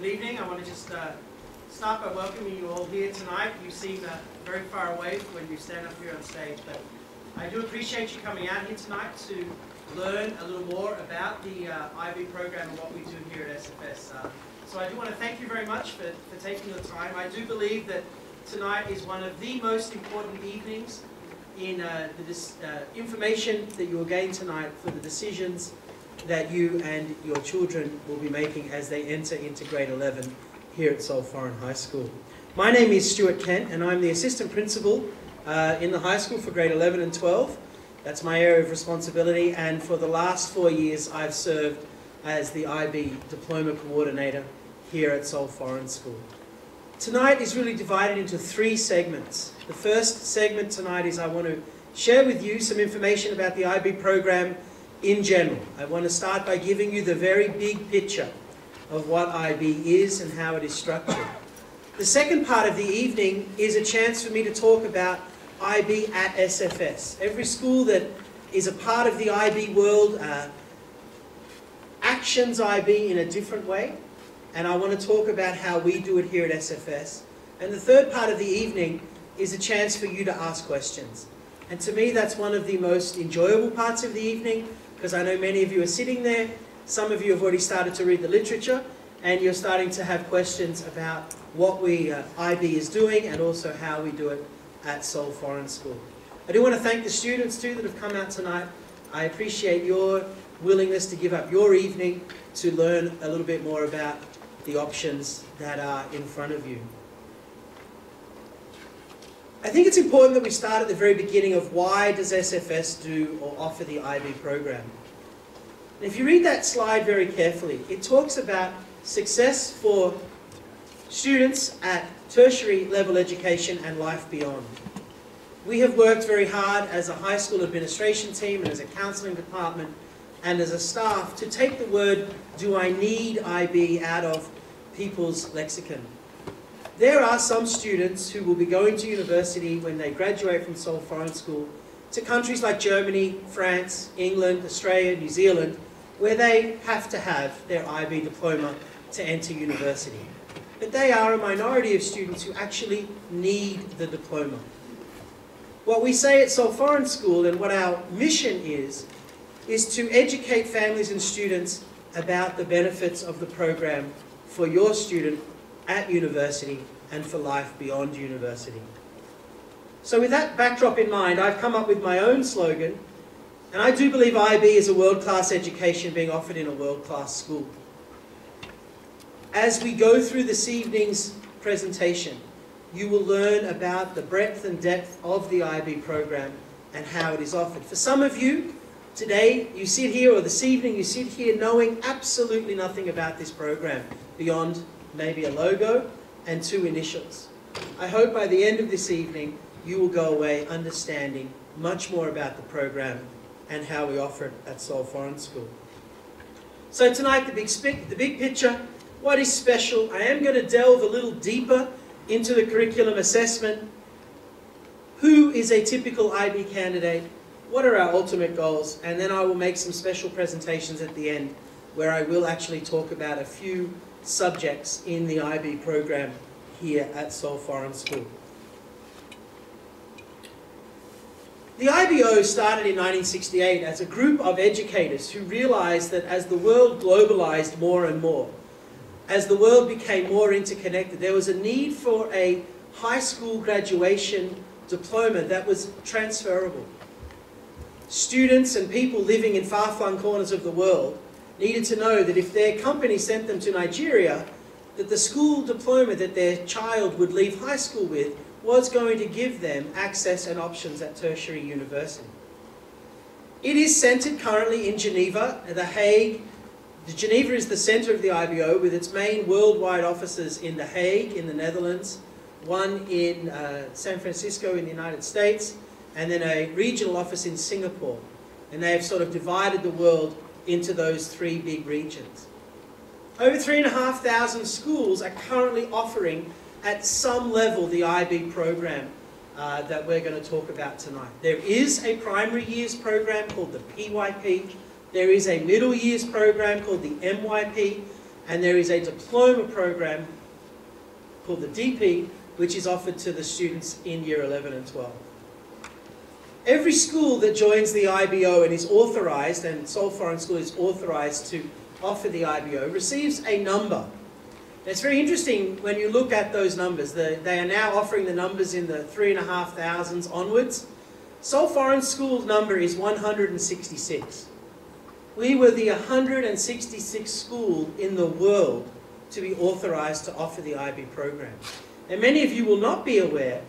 Good evening. I want to just start by welcoming you all here tonight. You seem very far away when you stand up here on stage, but I do appreciate you coming out here tonight to learn a little more about the IB program and what we do here at SFS. So I do want to thank you very much for taking the time. I do believe that tonight is one of the most important evenings in the information that you will gain tonight for the decisions that you and your children will be making as they enter into grade 11 here at Seoul Foreign High School. My name is Stuart Kent and I'm the assistant principal in the high school for grade 11 and 12. That's my area of responsibility, and for the last 4 years I've served as the IB Diploma Coordinator here at Seoul Foreign School. Tonight is really divided into 3 segments. The first segment tonight is I want to share with you some information about the IB program in general. I want to start by giving you the very big picture of what IB is and how it is structured. The second part of the evening is a chance for me to talk about IB at SFS. Every school that is a part of the IB world actions IB in a different way, and I want to talk about how we do it here at SFS. And the third part of the evening is a chance for you to ask questions. And to me, that's one of the most enjoyable parts of the evening, because I know many of you are sitting there. Some of you have already started to read the literature, and you're starting to have questions about what IB is doing and also how we do it at Seoul Foreign School. I do want to thank the students too that have come out tonight. I appreciate your willingness to give up your evening to learn a little bit more about the options that are in front of you. I think it's important that we start at the very beginning of why does SFS do or offer the IB program. And if you read that slide very carefully, it talks about success for students at tertiary level education and life beyond. We have worked very hard as a high school administration team and as a counselling department and as a staff to take the word, do I need IB, out of people's lexicon. There are some students who will be going to university when they graduate from Seoul Foreign School to countries like Germany, France, England, Australia, New Zealand, where they have to have their IB diploma to enter university. But they are a minority of students who actually need the diploma. What we say at Seoul Foreign School, and what our mission is to educate families and students about the benefits of the program for your student at university and for life beyond university. So with that backdrop in mind, I've come up with my own slogan, and I do believe IB is a world-class education being offered in a world-class school. As we go through this evening's presentation, you will learn about the breadth and depth of the IB program and how it is offered. For some of you, today you sit here, or this evening you sit here knowing absolutely nothing about this program beyond maybe a logo and 2 initials. I hope by the end of this evening you will go away understanding much more about the program and how we offer it at Seoul Foreign School. So tonight, the big picture, what is special? I am going to delve a little deeper into the curriculum assessment. Who is a typical IB candidate? What are our ultimate goals? And then I will make some special presentations at the end where I will actually talk about a few subjects in the IB program here at Seoul Foreign School. The IBO started in 1968 as a group of educators who realized that as the world globalized more and more, as the world became more interconnected, there was a need for a high school graduation diploma that was transferable. Students and people living in far-flung corners of the world needed to know that if their company sent them to Nigeria, that the school diploma that their child would leave high school with was going to give them access and options at tertiary university. It is centered currently in Geneva, The Hague. Geneva is the center of the IBO with its main worldwide offices in The Hague in the Netherlands, one in San Francisco in the United States, and then a regional office in Singapore. And they have sort of divided the world into those 3 big regions. Over 3,500 schools are currently offering at some level the IB program that we're going to talk about tonight. There is a primary years program called the PYP. There is a middle years program called the MYP. and there is a diploma program called the DP, which is offered to the students in year 11 and 12. Every school that joins the IBO and is authorised, and Seoul Foreign School is authorised to offer the IBO, receives a number. It's very interesting when you look at those numbers. They are now offering the numbers in the 3,500s onwards. Seoul Foreign School's number is 166. We were the 166th school in the world to be authorised to offer the IB program. And many of you will not be aware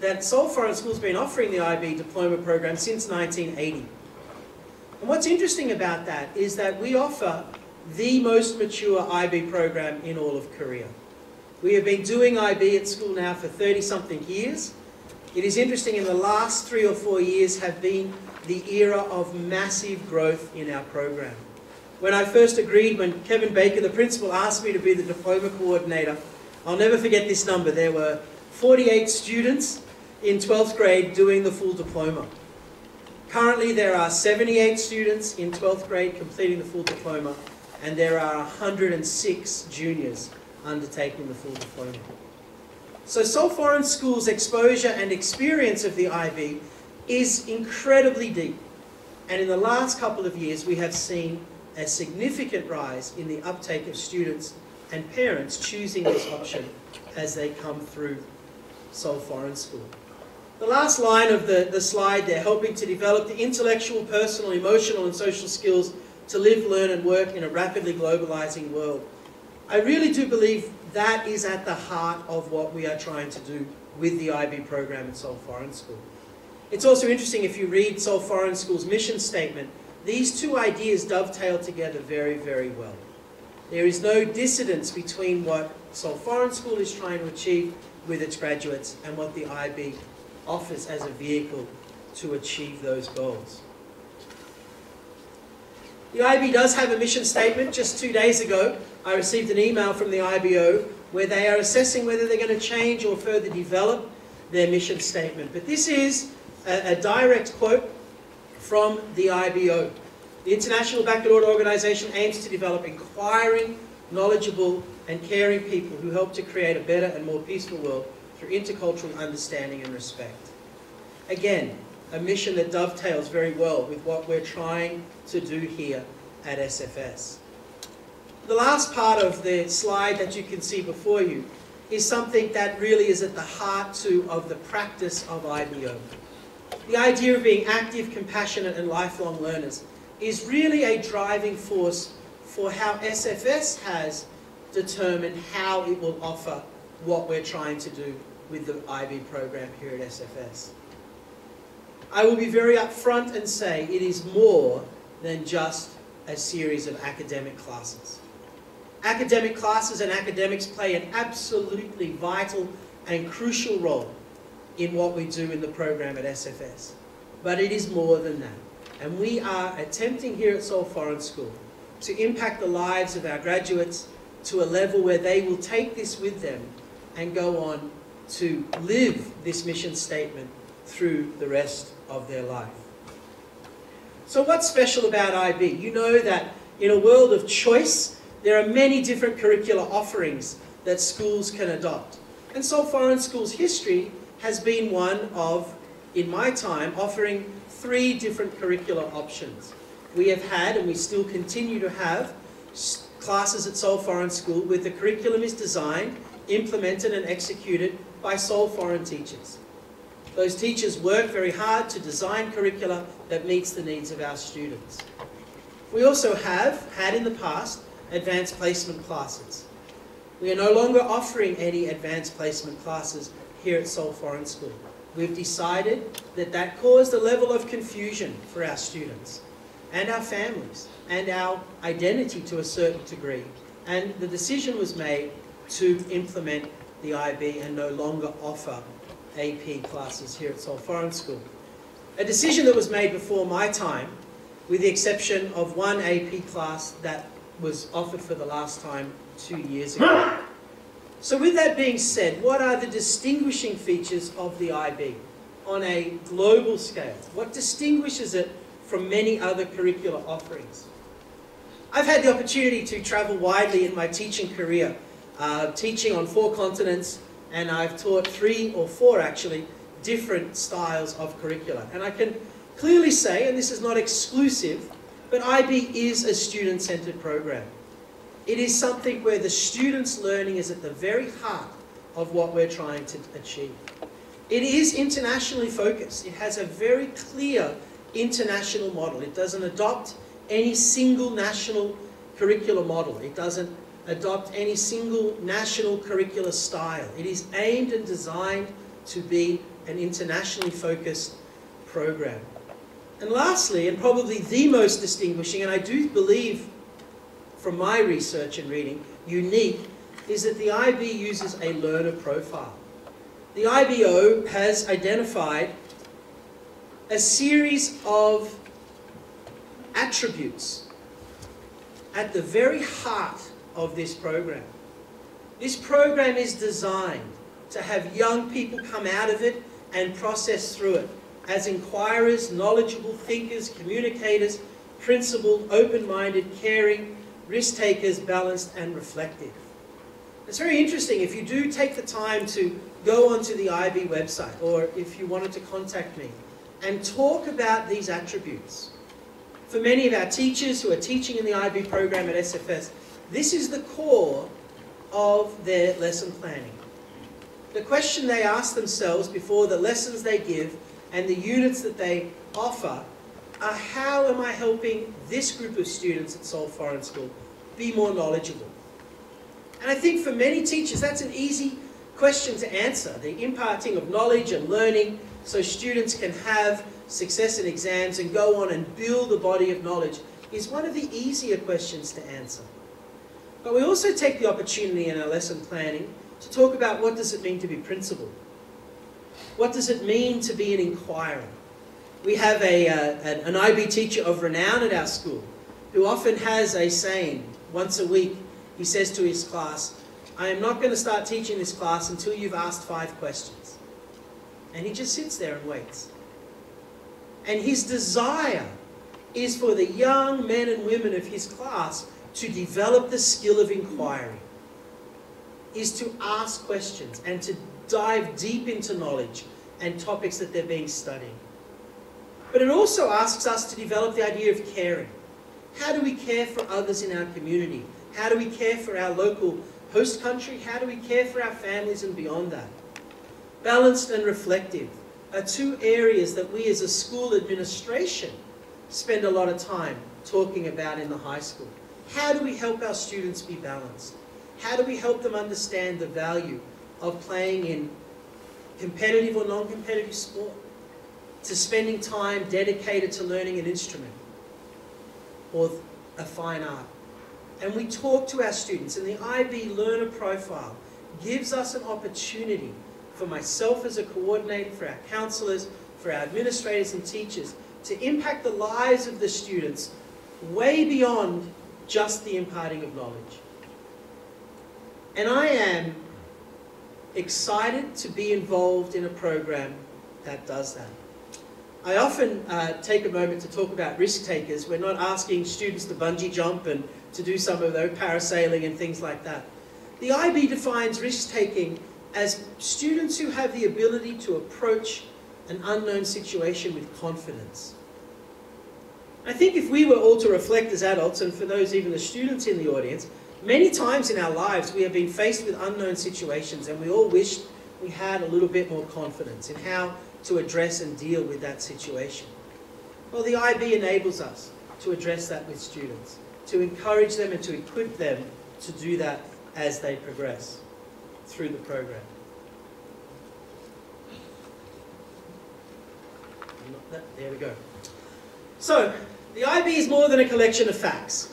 that Seoul Foreign School has been offering the IB diploma program since 1980. And what's interesting about that is that we offer the most mature IB program in all of Korea. We have been doing IB at school now for 30-something years. It is interesting, in the last 3 or 4 years have been the era of massive growth in our program. When I first agreed, when Kevin Baker, the principal, asked me to be the diploma coordinator, I'll never forget this number. There were 48 students in 12th grade doing the full diploma. Currently there are 78 students in 12th grade completing the full diploma, and there are 106 juniors undertaking the full diploma. So Seoul Foreign School's exposure and experience of the IB is incredibly deep. And in the last couple of years we have seen a significant rise in the uptake of students and parents choosing this option as they come through Seoul Foreign School. The last line of the slide there, helping to develop the intellectual, personal, emotional and social skills to live, learn and work in a rapidly globalizing world. I really do believe that is at the heart of what we are trying to do with the IB program at Seoul Foreign School. It's also interesting, if you read Seoul Foreign School's mission statement, these two ideas dovetail together very, very well. There is no dissonance between what Seoul Foreign School is trying to achieve with its graduates and what the IB offers as a vehicle to achieve those goals. The IB does have a mission statement. Just 2 days ago, I received an email from the IBO where they are assessing whether they're going to change or further develop their mission statement. But this is a direct quote from the IBO. The International Baccalaureate Organization aims to develop inquiring, knowledgeable and caring people who help to create a better and more peaceful world through intercultural understanding and respect. Again, a mission that dovetails very well with what we're trying to do here at SFS. The last part of the slide that you can see before you is something that really is at the heart too of the practice of IBO. The idea of being active, compassionate and lifelong learners is really a driving force for how SFS has determined how it will offer what we're trying to do with the IB program here at SFS. I will be very upfront and say it is more than just a series of academic classes. Academic classes and academics play an absolutely vital and crucial role in what we do in the program at SFS. But it is more than that. And we are attempting here at Seoul Foreign School to impact the lives of our graduates to a level where they will take this with them and go on to live this mission statement through the rest of their life. So what's special about IB? You know that in a world of choice, there are many different curricular offerings that schools can adopt. And Seoul Foreign School's history has been one of, in my time, offering 3 different curricular options. We have had, and we still continue to have, classes at Seoul Foreign School where the curriculum is designed, implemented and executed by Seoul Foreign teachers. Those teachers work very hard to design curricula that meets the needs of our students. We also have had in the past advanced placement classes. We are no longer offering any advanced placement classes here at Seoul Foreign School. We've decided that that caused a level of confusion for our students and our families and our identity to a certain degree. And the decision was made to implement the IB and no longer offer AP classes here at Seoul Foreign School. A decision that was made before my time, with the exception of one AP class that was offered for the last time 2 years ago. So with that being said, what are the distinguishing features of the IB on a global scale? What distinguishes it from many other curricular offerings? I've had the opportunity to travel widely in my teaching career, teaching on 4 continents, and I've taught 3 or 4 actually different styles of curricula. And I can clearly say, and this is not exclusive, but IB is a student-centered program. It is something where the student's learning is at the very heart of what we're trying to achieve. It is internationally focused. It has a very clear international model. It doesn't adopt any single national curricular model. It doesn't adopt any single national curricular style. It is aimed and designed to be an internationally focused program. And lastly, and probably the most distinguishing, and I do believe from my research and reading, unique, is that the IB uses a learner profile. The IBO has identified a series of attributes at the very heart of this program. This program is designed to have young people come out of it and process through it as inquirers, knowledgeable thinkers, communicators, principled, open-minded, caring, risk-takers, balanced and reflective. It's very interesting if you do take the time to go onto the IB website, or if you wanted to contact me, and talk about these attributes. For many of our teachers who are teaching in the IB program at SFS, this is the core of their lesson planning. The question they ask themselves before the lessons they give and the units that they offer are, how am I helping this group of students at Seoul Foreign School be more knowledgeable? And I think for many teachers that's an easy question to answer. The imparting of knowledge and learning so students can have success in exams and go on and build a body of knowledge is one of the easier questions to answer. But we also take the opportunity in our lesson planning to talk about what does it mean to be principled? What does it mean to be an inquirer? We have an IB teacher of renown at our school who often has a saying once a week. He says to his class, I am not going to start teaching this class until you've asked 5 questions. And he just sits there and waits. And his desire is for the young men and women of his class to develop the skill of inquiry, is to ask questions and to dive deep into knowledge and topics that they're being studied. But it also asks us to develop the idea of caring. How do we care for others in our community? How do we care for our local host country? How do we care for our families and beyond that? Balanced and reflective are 2 areas that we as a school administration spend a lot of time talking about in the high school. How do we help our students be balanced? How do we help them understand the value of playing in competitive or non-competitive sport, to spending time dedicated to learning an instrument or a fine art? And we talk to our students, and the IB learner profile gives us an opportunity for myself as a coordinator, for our counsellors, for our administrators and teachers, to impact the lives of the students way beyond just the imparting of knowledge. And I am excited to be involved in a program that does that. I often take a moment to talk about risk takers. We're not asking students to bungee jump and to do some of their parasailing and things like that. The IB defines risk-taking as students who have the ability to approach an unknown situation with confidence. I think if we were all to reflect as adults, and for those even the students in the audience, many times in our lives we have been faced with unknown situations and we all wished we had a little bit more confidence in how to address and deal with that situation. Well, the IB enables us to address that with students, to encourage them and to equip them to do that as they progress through the program. There we go. So, the IB is more than a collection of facts.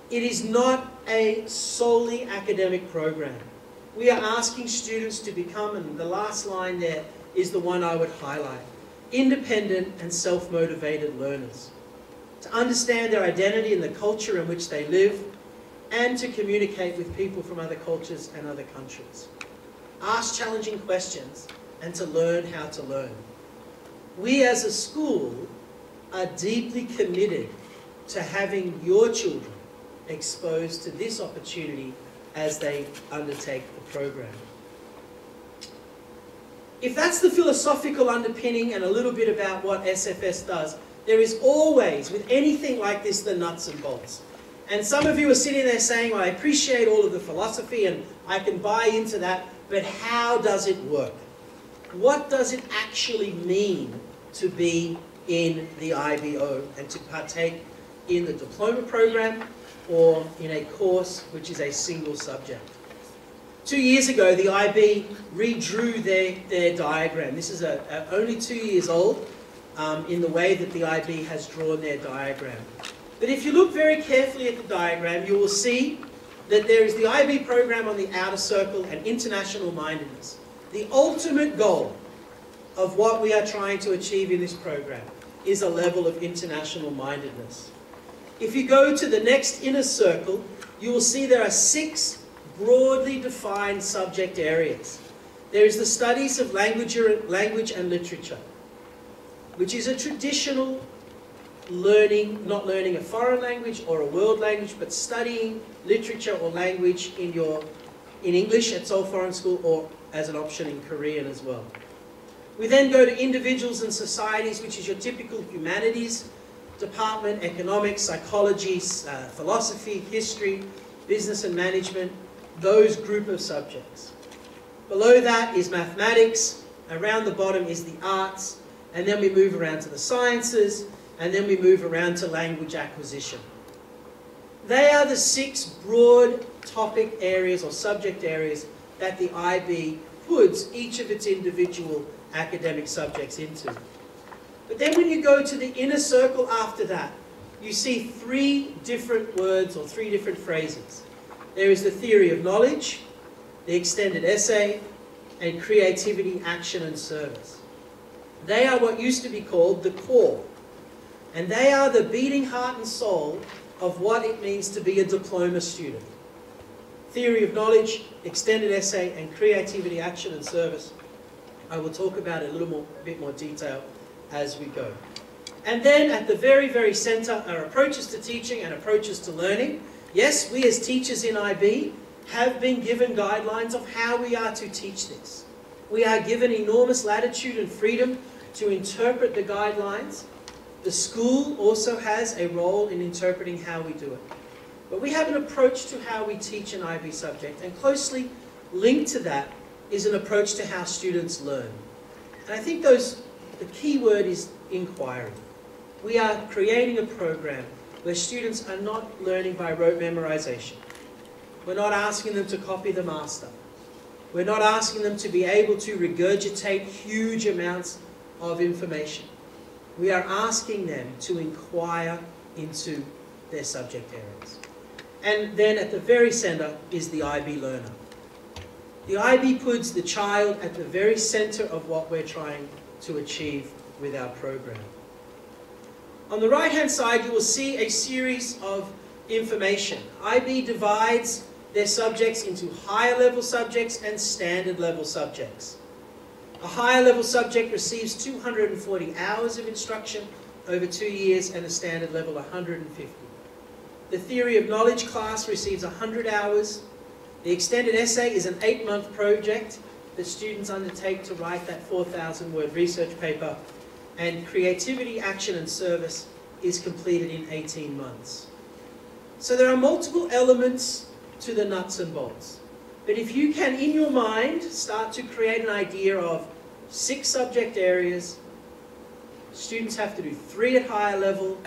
It is not a solely academic program. We are asking students to become, and the last line there is the one I would highlight, independent and self-motivated learners. To understand their identity and the culture in which they live, and to communicate with people from other cultures and other countries. Ask challenging questions and to learn how to learn. We as a school are deeply committed to having your children exposed to this opportunity as they undertake the program. If that's the philosophical underpinning and a little bit about what SFS does, there is always, with anything like this, the nuts and bolts. And some of you are sitting there saying, well, I appreciate all of the philosophy and I can buy into that, but how does it work? What does it actually mean to be in the IBO and to partake in the diploma program or in a course which is a single subject? 2 years ago, the IB redrew their diagram. This is only 2 years old in the way that the IB has drawn their diagram. But if you look very carefully at the diagram, you will see that there is the IB program on the outer circle and international mindedness. The ultimate goal of what we are trying to achieve in this program is a level of international mindedness. If you go to the next inner circle, you will see there are 6 broadly defined subject areas. There is the studies of language and literature, which is a traditional learning, not learning a foreign language or a world language, but studying literature or language in English at Seoul Foreign School or as an option in Korean as well. We then go to individuals and societies, which is your typical humanities department, economics, psychology, philosophy, history, business and management, those group of subjects. Below that is mathematics, around the bottom is the arts, and then we move around to the sciences, and then we move around to language acquisition. They are the 6 broad topic areas or subject areas that the IB puts each of its individual academic subjects into. But then when you go to the inner circle after that, you see 3 different words or 3 different phrases. There is the theory of knowledge, the extended essay, and creativity, action, and service. They are what used to be called the core. And they are the beating heart and soul of what it means to be a diploma student. Theory of knowledge, extended essay, and creativity, action, and service. I will talk about it a bit more detail as we go. And then at the very, very center are approaches to teaching and approaches to learning. Yes, we as teachers in IB have been given guidelines of how we are to teach this. We are given enormous latitude and freedom to interpret the guidelines. The school also has a role in interpreting how we do it. But we have an approach to how we teach an IB subject, and closely linked to that is an approach to how students learn. And I think the key word is inquiry. We are creating a program where students are not learning by rote memorization. We're not asking them to copy the master. We're not asking them to be able to regurgitate huge amounts of information. We are asking them to inquire into their subject areas. And then at the very center is the IB learner. The IB puts the child at the very center of what we're trying to achieve with our program. On the right-hand side, you will see a series of information. IB divides their subjects into higher level subjects and standard level subjects. A higher level subject receives 240 hours of instruction over 2 years and a standard level 150. The theory of knowledge class receives 100 hours. The extended essay is an 8-month project that students undertake to write that 4,000-word research paper. And creativity, action, and service is completed in 18 months. So there are multiple elements to the nuts and bolts. But if you can, in your mind, start to create an idea of 6 subject areas, students have to do 3 at higher level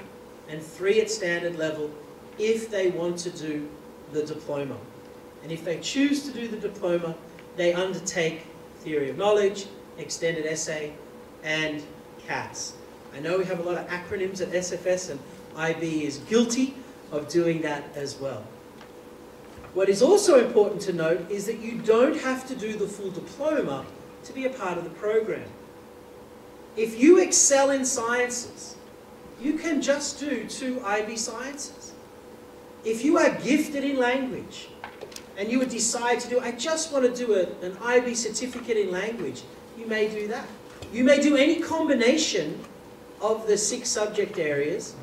and 3 at standard level if they want to do the diploma. And if they choose to do the diploma, they undertake theory of knowledge, extended essay, and CATS. I know we have a lot of acronyms at SFS, and IB is guilty of doing that as well. What is also important to note is that you don't have to do the full diploma to be a part of the program. If you excel in sciences, you can just do 2 IB sciences. If you are gifted in language, and you would decide to do, I just want to do an IB certificate in language, you may do that. You may do any combination of the 6 subject areas,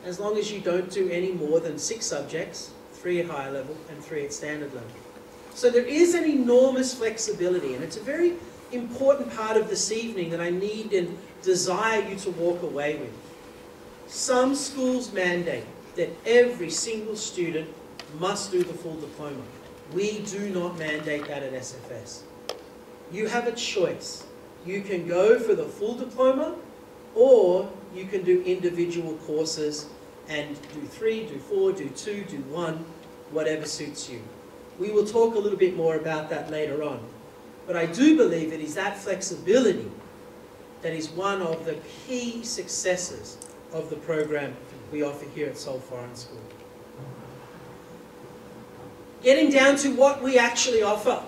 as long as you don't do any more than 6 subjects, 3 at higher level, and 3 at standard level. So there is an enormous flexibility, and it's a very important part of this evening that I need and desire you to walk away with. Some schools mandate that every single student must do the full diploma. We do not mandate that at SFS. You have a choice. You can go for the full diploma, or you can do individual courses and do 3, do 4, do 2, do 1, whatever suits you. We will talk a little bit more about that later on. But I do believe it is that flexibility that is one of the key successes of the program we offer here at Seoul Foreign School. Getting down to what we actually offer.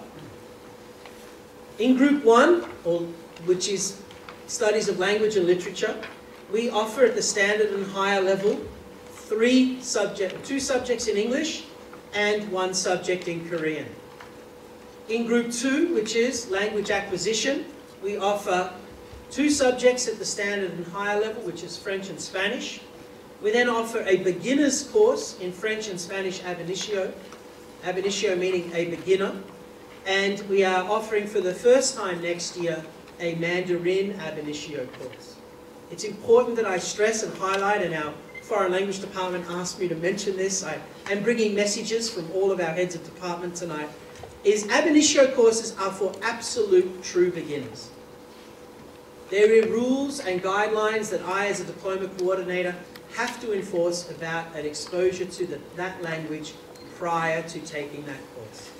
In Group 1, which is Studies of Language and Literature, we offer at the standard and higher level 2 subjects in English and 1 subject in Korean. In Group 2, which is Language Acquisition, we offer 2 subjects at the standard and higher level, which is French and Spanish. We then offer a beginner's course in French and Spanish ab initio, ab initio meaning a beginner, and we are offering for the first time next year a Mandarin ab initio course. It's important that I stress and highlight, and our Foreign Language Department asked me to mention this. I am bringing messages from all of our heads of department tonight, is ab initio courses are for absolute true beginners. There are rules and guidelines that I, as a diploma coordinator, have to enforce about an exposure to that language prior to taking that course.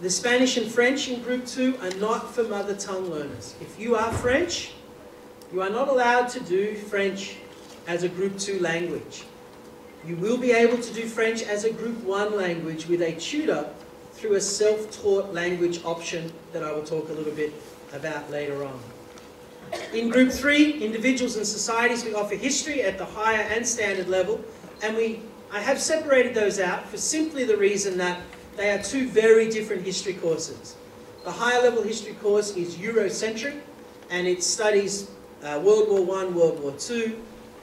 The Spanish and French in Group 2 are not for mother tongue learners. If you are French, you are not allowed to do French as a Group 2 language. You will be able to do French as a Group 1 language with a tutor through a self-taught language option that I will talk a little bit about later on. In Group 3, Individuals and Societies, we offer history at the higher and standard level, and I have separated those out for simply the reason that they are 2 very different history courses. The higher level history course is Eurocentric, and it studies World War I, World War II,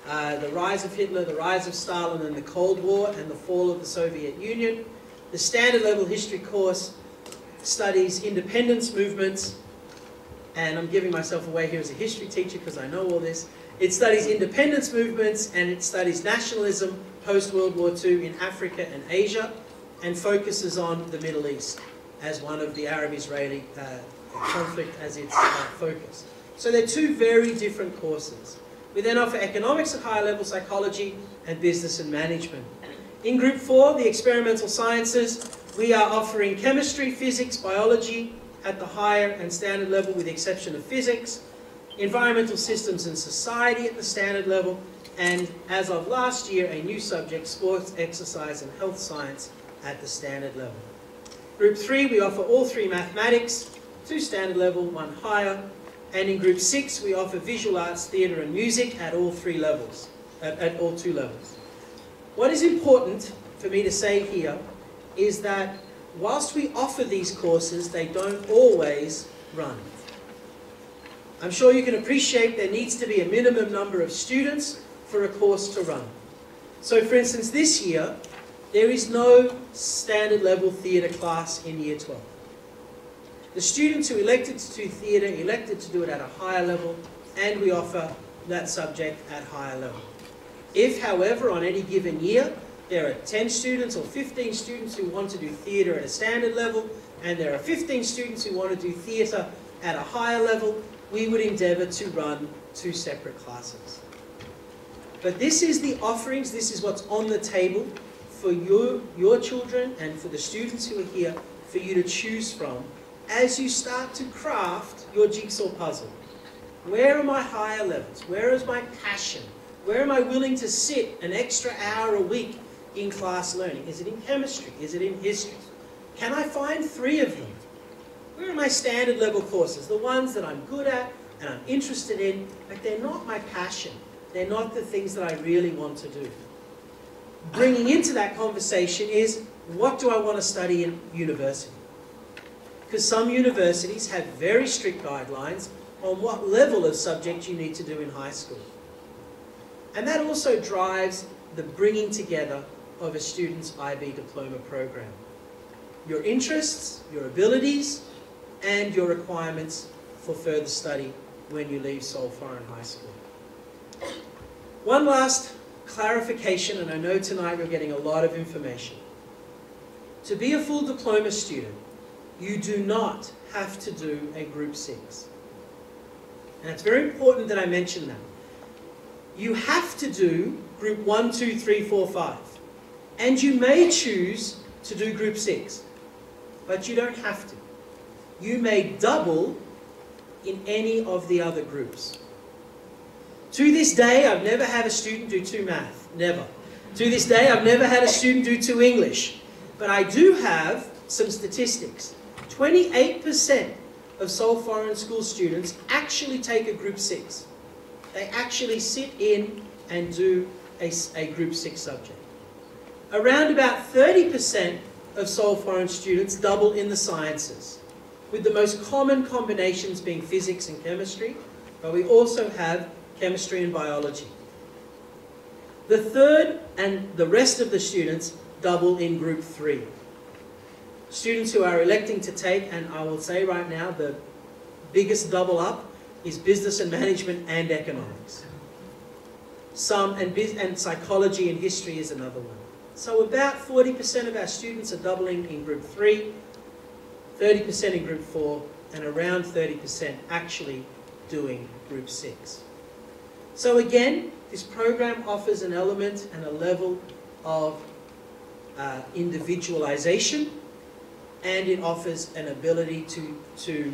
the rise of Hitler, the rise of Stalin and the Cold War, and the fall of the Soviet Union. The standard level history course studies independence movements, and I'm giving myself away here as a history teacher because I know all this. It studies independence movements, and it studies nationalism post-World War II in Africa and Asia, and focuses on the Middle East as one of the Arab-Israeli conflict as its focus. So they're 2 very different courses. We then offer economics at higher level, psychology, and business and management. In Group 4, the experimental sciences, we are offering chemistry, physics, biology at the higher and standard level with the exception of physics, environmental systems and society at the standard level, and as of last year, a new subject, sports, exercise, and health science at the standard level. Group 3, we offer all 3 mathematics, 2 standard level, 1 higher, and in Group 6, we offer visual arts, theatre, and music at all 3 levels, at all 2 levels. What is important for me to say here is that whilst we offer these courses, they don't always run. I'm sure you can appreciate there needs to be a minimum number of students for a course to run. So for instance, this year, there is no standard level theatre class in Year 12. The students who elected to do theatre elected to do it at a higher level, and we offer that subject at higher level. If, however, on any given year, there are 10 students or 15 students who want to do theatre at a standard level, and there are 15 students who want to do theatre at a higher level, we would endeavour to run 2 separate classes. But this is the offerings, this is what's on the table for your children and for the students who are here for you to choose from as you start to craft your jigsaw puzzle. Where are my higher levels? Where is my passion? Where am I willing to sit an extra hour a week in class learning? Is it in chemistry? Is it in history? Can I find 3 of them? Where are my standard level courses? The ones that I'm good at and I'm interested in, but they're not my passion. They're not the things that I really want to do. Bringing into that conversation is, what do I want to study in university? Because some universities have very strict guidelines on what level of subject you need to do in high school. And that also drives the bringing together of a student's IB diploma program. Your interests, your abilities, and your requirements for further study when you leave Seoul Foreign High School. One last clarification, and I know tonight you're getting a lot of information. To be a full diploma student, you do not have to do a Group 6. And it's very important that I mention that. You have to do Group 1, 2, 3, 4, 5. And you may choose to do Group 6, but you don't have to. You may double in any of the other groups. To this day, I've never had a student do 2 math. Never. To this day, I've never had a student do 2 English. But I do have some statistics. 28% of Seoul Foreign School students actually take a Group 6. They actually sit in and do a Group 6 subject. Around about 30% of Seoul Foreign students double in the sciences, with the most common combinations being physics and chemistry, but we also have chemistry and biology. The third and the rest of the students double in Group 3. Students who are electing to take, and I will say right now, the biggest double up is business and management and economics. And psychology and history is another one. So about 40% of our students are doubling in Group 3, 30% in Group 4, and around 30% actually doing Group 6. So again, this program offers an element and a level of individualization, and it offers an ability to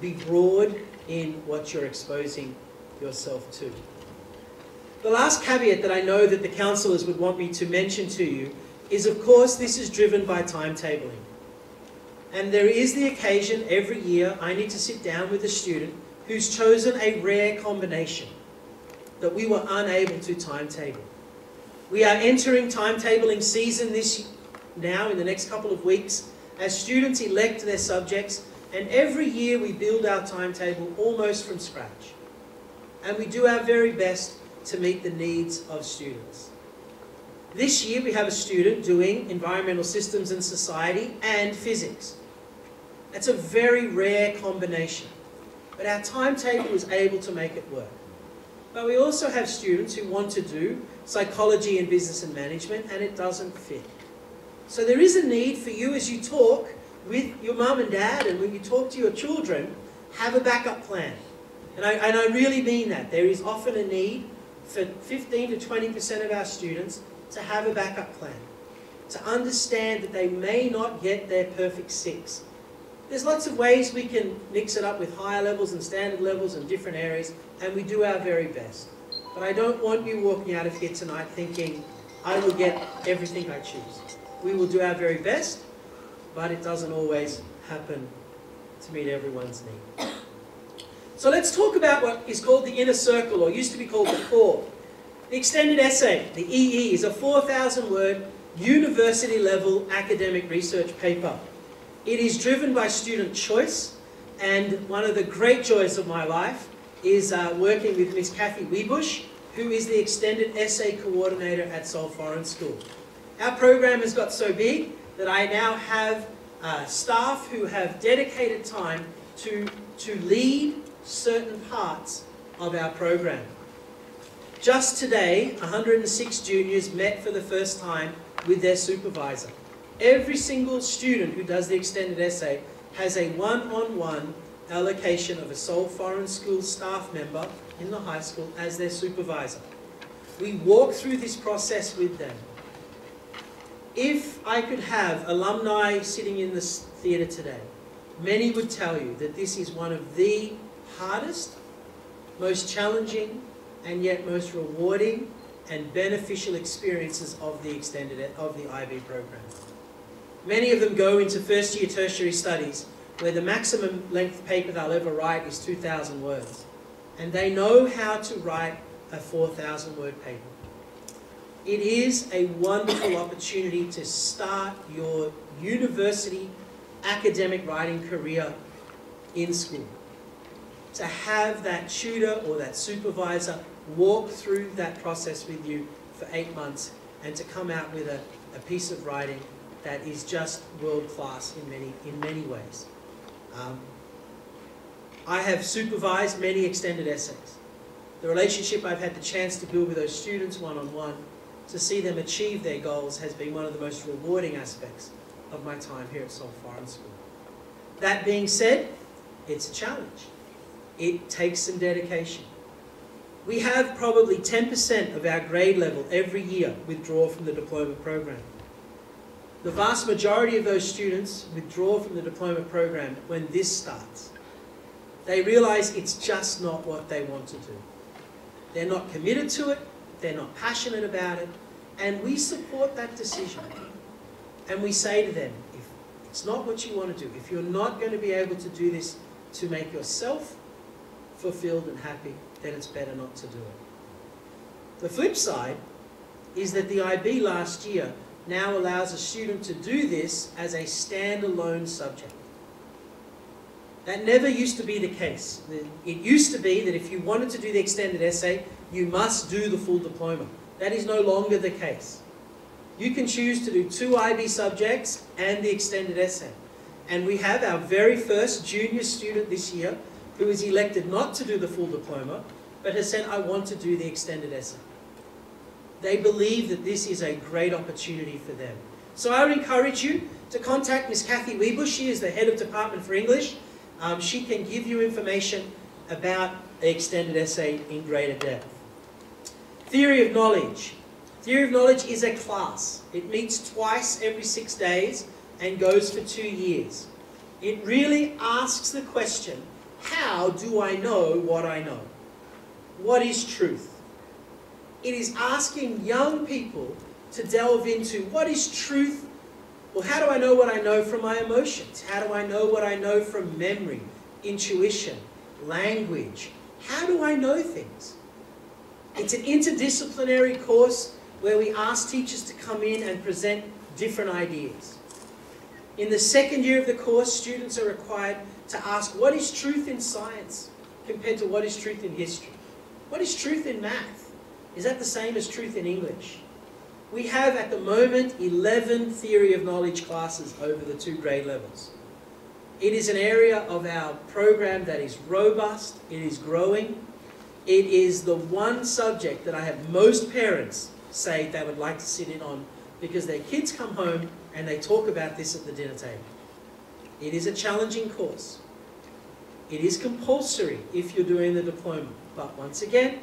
be broad in what you're exposing yourself to. The last caveat that I know that the counsellors would want me to mention to you is, of course, this is driven by timetabling. And there is the occasion every year I need to sit down with a student who's chosen a rare combination that we were unable to timetable. We are entering timetabling season now in the next couple of weeks as students elect their subjects, and every year we build our timetable almost from scratch. And we do our very best to meet the needs of students. This year we have a student doing environmental systems and society and physics. That's a very rare combination, but our timetable was able to make it work. But we also have students who want to do psychology and business and management, and it doesn't fit. So there is a need for you, as you talk with your mum and dad and when you talk to your children, have a backup plan. And I really mean that. There is often a need for 15 to 20% of our students to have a backup plan, to understand that they may not get their perfect 6. There's lots of ways we can mix it up with higher levels and standard levels in different areas, and we do our very best. But I don't want you walking out of here tonight thinking, I will get everything I choose. We will do our very best, but it doesn't always happen to meet everyone's need. So let's talk about what is called the inner circle, or used to be called the core. The extended essay, the EE, is a 4,000-word university-level academic research paper. It is driven by student choice, and one of the great joys of my life is working with Miss Kathy Wiebusch, who is the extended essay coordinator at Seoul Foreign School. Our program has got so big that I now have staff who have dedicated time to lead certain parts of our program. Just today, 106 juniors met for the first time with their supervisor. Every single student who does the extended essay has a one-on-one allocation of a Seoul Foreign School staff member in the high school as their supervisor. We walk through this process with them. If I could have alumni sitting in this theatre today, many would tell you that this is one of the hardest, most challenging, and yet most rewarding and beneficial experiences of the IB program. Many of them go into first-year tertiary studies where the maximum length paper they'll ever write is 2,000 words. And they know how to write a 4,000-word paper. It is a wonderful opportunity to start your university academic writing career in school. To have that tutor or that supervisor walk through that process with you for 8 months and to come out with a piece of writing that is just world-class in many ways. I have supervised many extended essays. The relationship I've had the chance to build with those students one-on-one, to see them achieve their goals, has been one of the most rewarding aspects of my time here at Seoul Foreign School. That being said, it's a challenge. It takes some dedication. We have probably 10% of our grade level every year withdraw from the diploma program. The vast majority of those students withdraw from the diploma program when this starts. They realize it's just not what they want to do. They're not committed to it, they're not passionate about it, and we support that decision. And we say to them, if it's not what you want to do, if you're not going to be able to do this to make yourself fulfilled and happy, then it's better not to do it. The flip side is that the IB last year now allows a student to do this as a standalone subject. That never used to be the case. It used to be that if you wanted to do the extended essay, you must do the full diploma. That is no longer the case. You can choose to do 2 IB subjects and the extended essay. And we have our very first junior student this year who is elected not to do the full diploma, but has said, I want to do the extended essay. They believe that this is a great opportunity for them. So I would encourage you to contact Ms. Kathy Weebush. She is the head of Department for English. She can give you information about the extended essay in greater depth. Theory of knowledge. Theory of knowledge is a class. It meets twice every 6 days and goes for 2 years. It really asks the question, how do I know what I know? What is truth? It is asking young people to delve into what is truth. Well, how do I know what I know from my emotions? How do I know what I know from memory, intuition, language? How do I know things? It's an interdisciplinary course where we ask teachers to come in and present different ideas. In the second year of the course, students are required to ask, what is truth in science compared to what is truth in history? What is truth in math? Is that the same as truth in English? We have at the moment 11 theory of knowledge classes over the 2 grade levels. It is an area of our program that is robust, it is growing. It is the one subject that I have most parents say they would like to sit in on because their kids come home and they talk about this at the dinner table. It is a challenging course. It is compulsory if you're doing the diploma, but once again,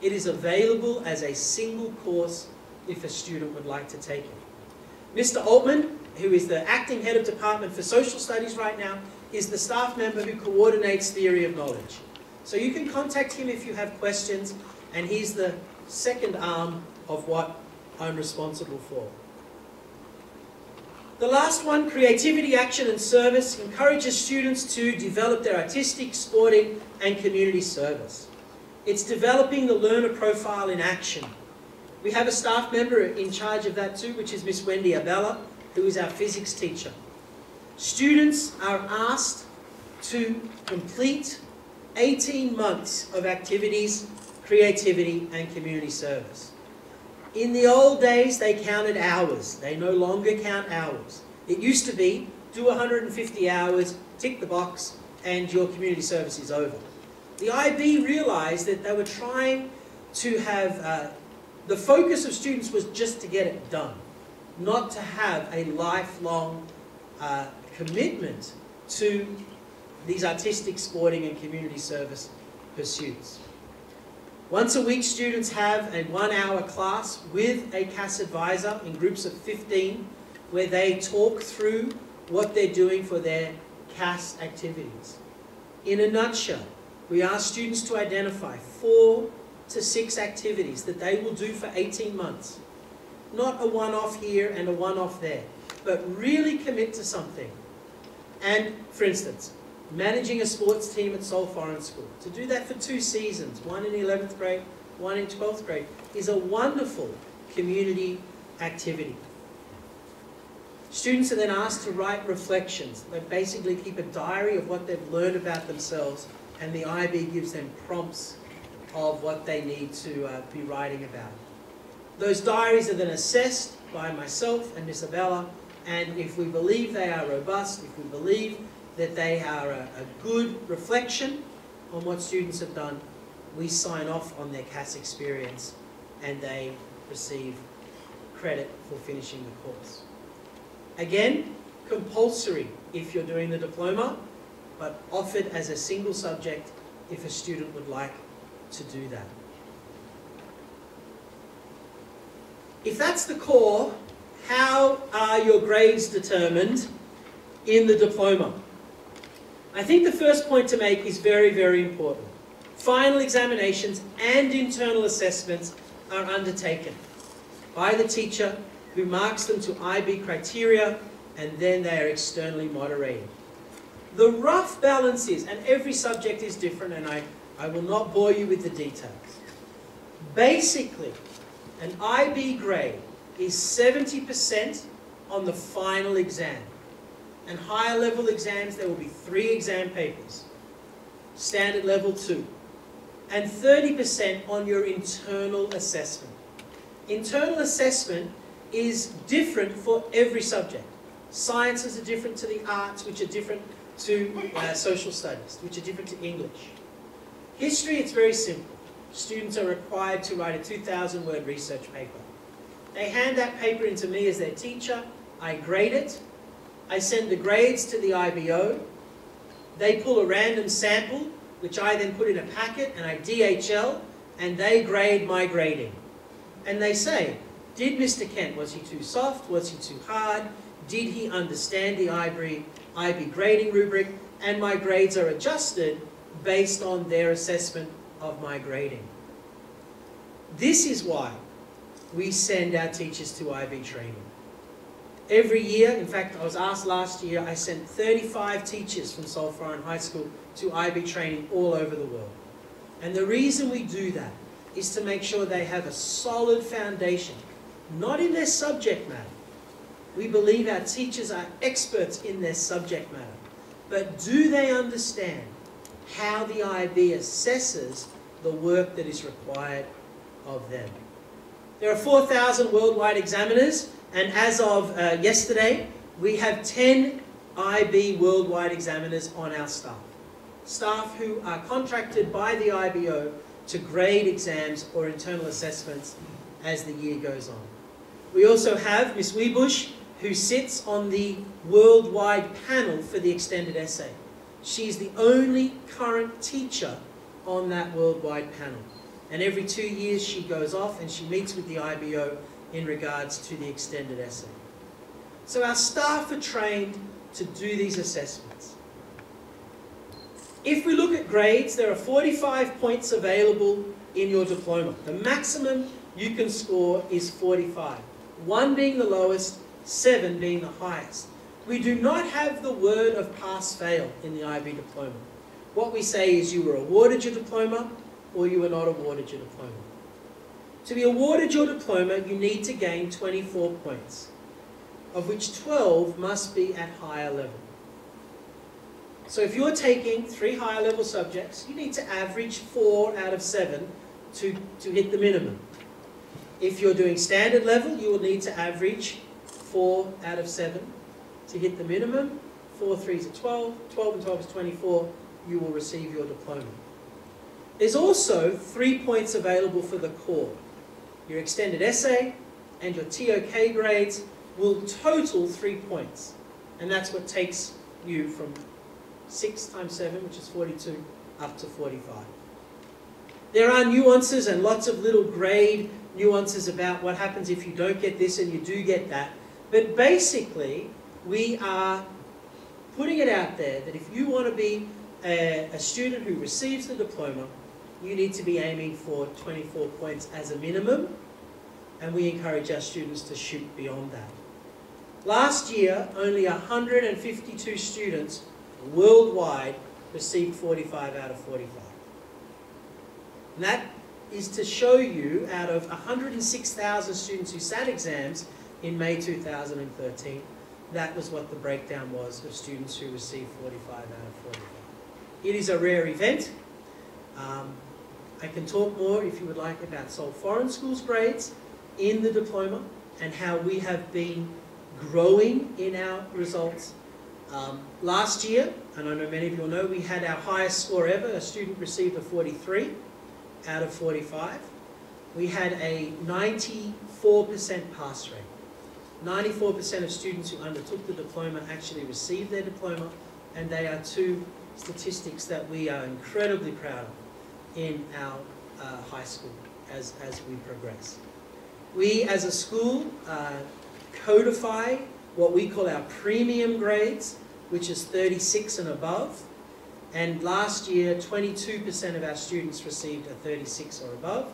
it is available as a single course if a student would like to take it. Mr. Altman, who is the acting head of Department for Social Studies right now, is the staff member who coordinates theory of knowledge. So you can contact him if you have questions, and he's the second arm of what I'm responsible for. The last one, creativity, action and service, encourages students to develop their artistic, sporting and community service. It's developing the learner profile in action. We have a staff member in charge of that too, which is Miss Wendy Abella, who is our physics teacher. Students are asked to complete 18 months of activities, creativity and community service. In the old days, they counted hours. They no longer count hours. It used to be, do 150 hours, tick the box, and your community service is over. The IB realized that they were trying to have, the focus of students was just to get it done, not to have a lifelong commitment to these artistic, sporting and community service pursuits. Once a week, students have a 1-hour class with a CAS advisor in groups of 15 where they talk through what they're doing for their CAS activities. In a nutshell, we ask students to identify 4 to 6 activities that they will do for 18 months. Not a one-off here and a one-off there, but really commit to something. And, for instance, managing a sports team at Seoul Foreign School. To do that for 2 seasons, one in 11th grade, one in 12th grade, is a wonderful community activity. Students are then asked to write reflections. They basically keep a diary of what they've learned about themselves, and the IB gives them prompts of what they need to be writing about. Those diaries are then assessed by myself and Miss Abella, and if we believe they are robust, if we believe that they are a good reflection on what students have done, we sign off on their CAS experience and they receive credit for finishing the course. Again, compulsory if you're doing the diploma, but offered as a single subject if a student would like to do that. If that's the core, how are your grades determined in the diploma? I think the first point to make is very, very important. Final examinations and internal assessments are undertaken by the teacher who marks them to IB criteria, and then they are externally moderated. The rough balance is, and every subject is different, and I will not bore you with the details. Basically, an IB grade is 70% on the final exam. And higher level exams, there will be 3 exam papers. Standard level 2. And 30% on your internal assessment. Internal assessment is different for every subject. Sciences are different to the arts, which are different to social studies, which are different to English. History, it's very simple. Students are required to write a 2,000-word research paper. They hand that paper into me as their teacher. I grade it. I send the grades to the IBO. They pull a random sample, which I then put in a packet, and I DHL, and they grade my grading. And they say, did Mr. Kent, was he too soft? Was he too hard? Did he understand the IB grading rubric? And my grades are adjusted based on their assessment of my grading. This is why we send our teachers to IB training. Every year, in fact, I was asked last year, I sent 35 teachers from Seoul Foreign High School to IB training all over the world. And the reason we do that is to make sure they have a solid foundation, not in their subject matter. We believe our teachers are experts in their subject matter. But do they understand how the IB assesses the work that is required of them? There are 4,000 worldwide examiners, and as of yesterday, we have 10 IB worldwide examiners on our staff. Staff who are contracted by the IBO to grade exams or internal assessments as the year goes on. We also have Ms. Wiebusch, who sits on the worldwide panel for the extended essay. She's the only current teacher on that worldwide panel. And every 2 years she goes off and she meets with the IBO in regards to the extended essay. So our staff are trained to do these assessments. If we look at grades, there are 45 points available in your diploma. The maximum you can score is 45. 1 being the lowest, 7 being the highest. We do not have the word of pass-fail in the IB diploma. What we say is you were awarded your diploma or you were not awarded your diploma. To be awarded your diploma, you need to gain 24 points, of which 12 must be at higher level. So if you're taking 3 higher level subjects, you need to average 4 out of 7 to hit the minimum. If you're doing standard level, you will need to average 4 out of 7 to hit the minimum. 4 3s are 12, 12 and 12 is 24, you will receive your diploma. There's also 3 points available for the core. Your extended essay and your TOK grades will total 3 points. And that's what takes you from 6 times 7, which is 42, up to 45. There are nuances and lots of little grade nuances about what happens if you don't get this and you do get that. But basically, we are putting it out there that if you want to be a student who receives the diploma, you need to be aiming for 24 points as a minimum, and we encourage our students to shoot beyond that. Last year, only 152 students worldwide received 45 out of 45. And that is to show you, out of 106,000 students who sat exams in May 2013, that was what the breakdown was of students who received 45 out of 45. It is a rare event. I can talk more if you would like about Seoul Foreign School's grades, in the diploma and how we have been growing in our results. Last year, and I know many of you will know, we had our highest score ever. A student received a 43 out of 45. We had a 94% pass rate. 94% of students who undertook the diploma actually received their diploma, and they are two statistics that we are incredibly proud of in our high school as we progress. We as a school codify what we call our premium grades, which is 36 and above. And last year, 22% of our students received a 36 or above.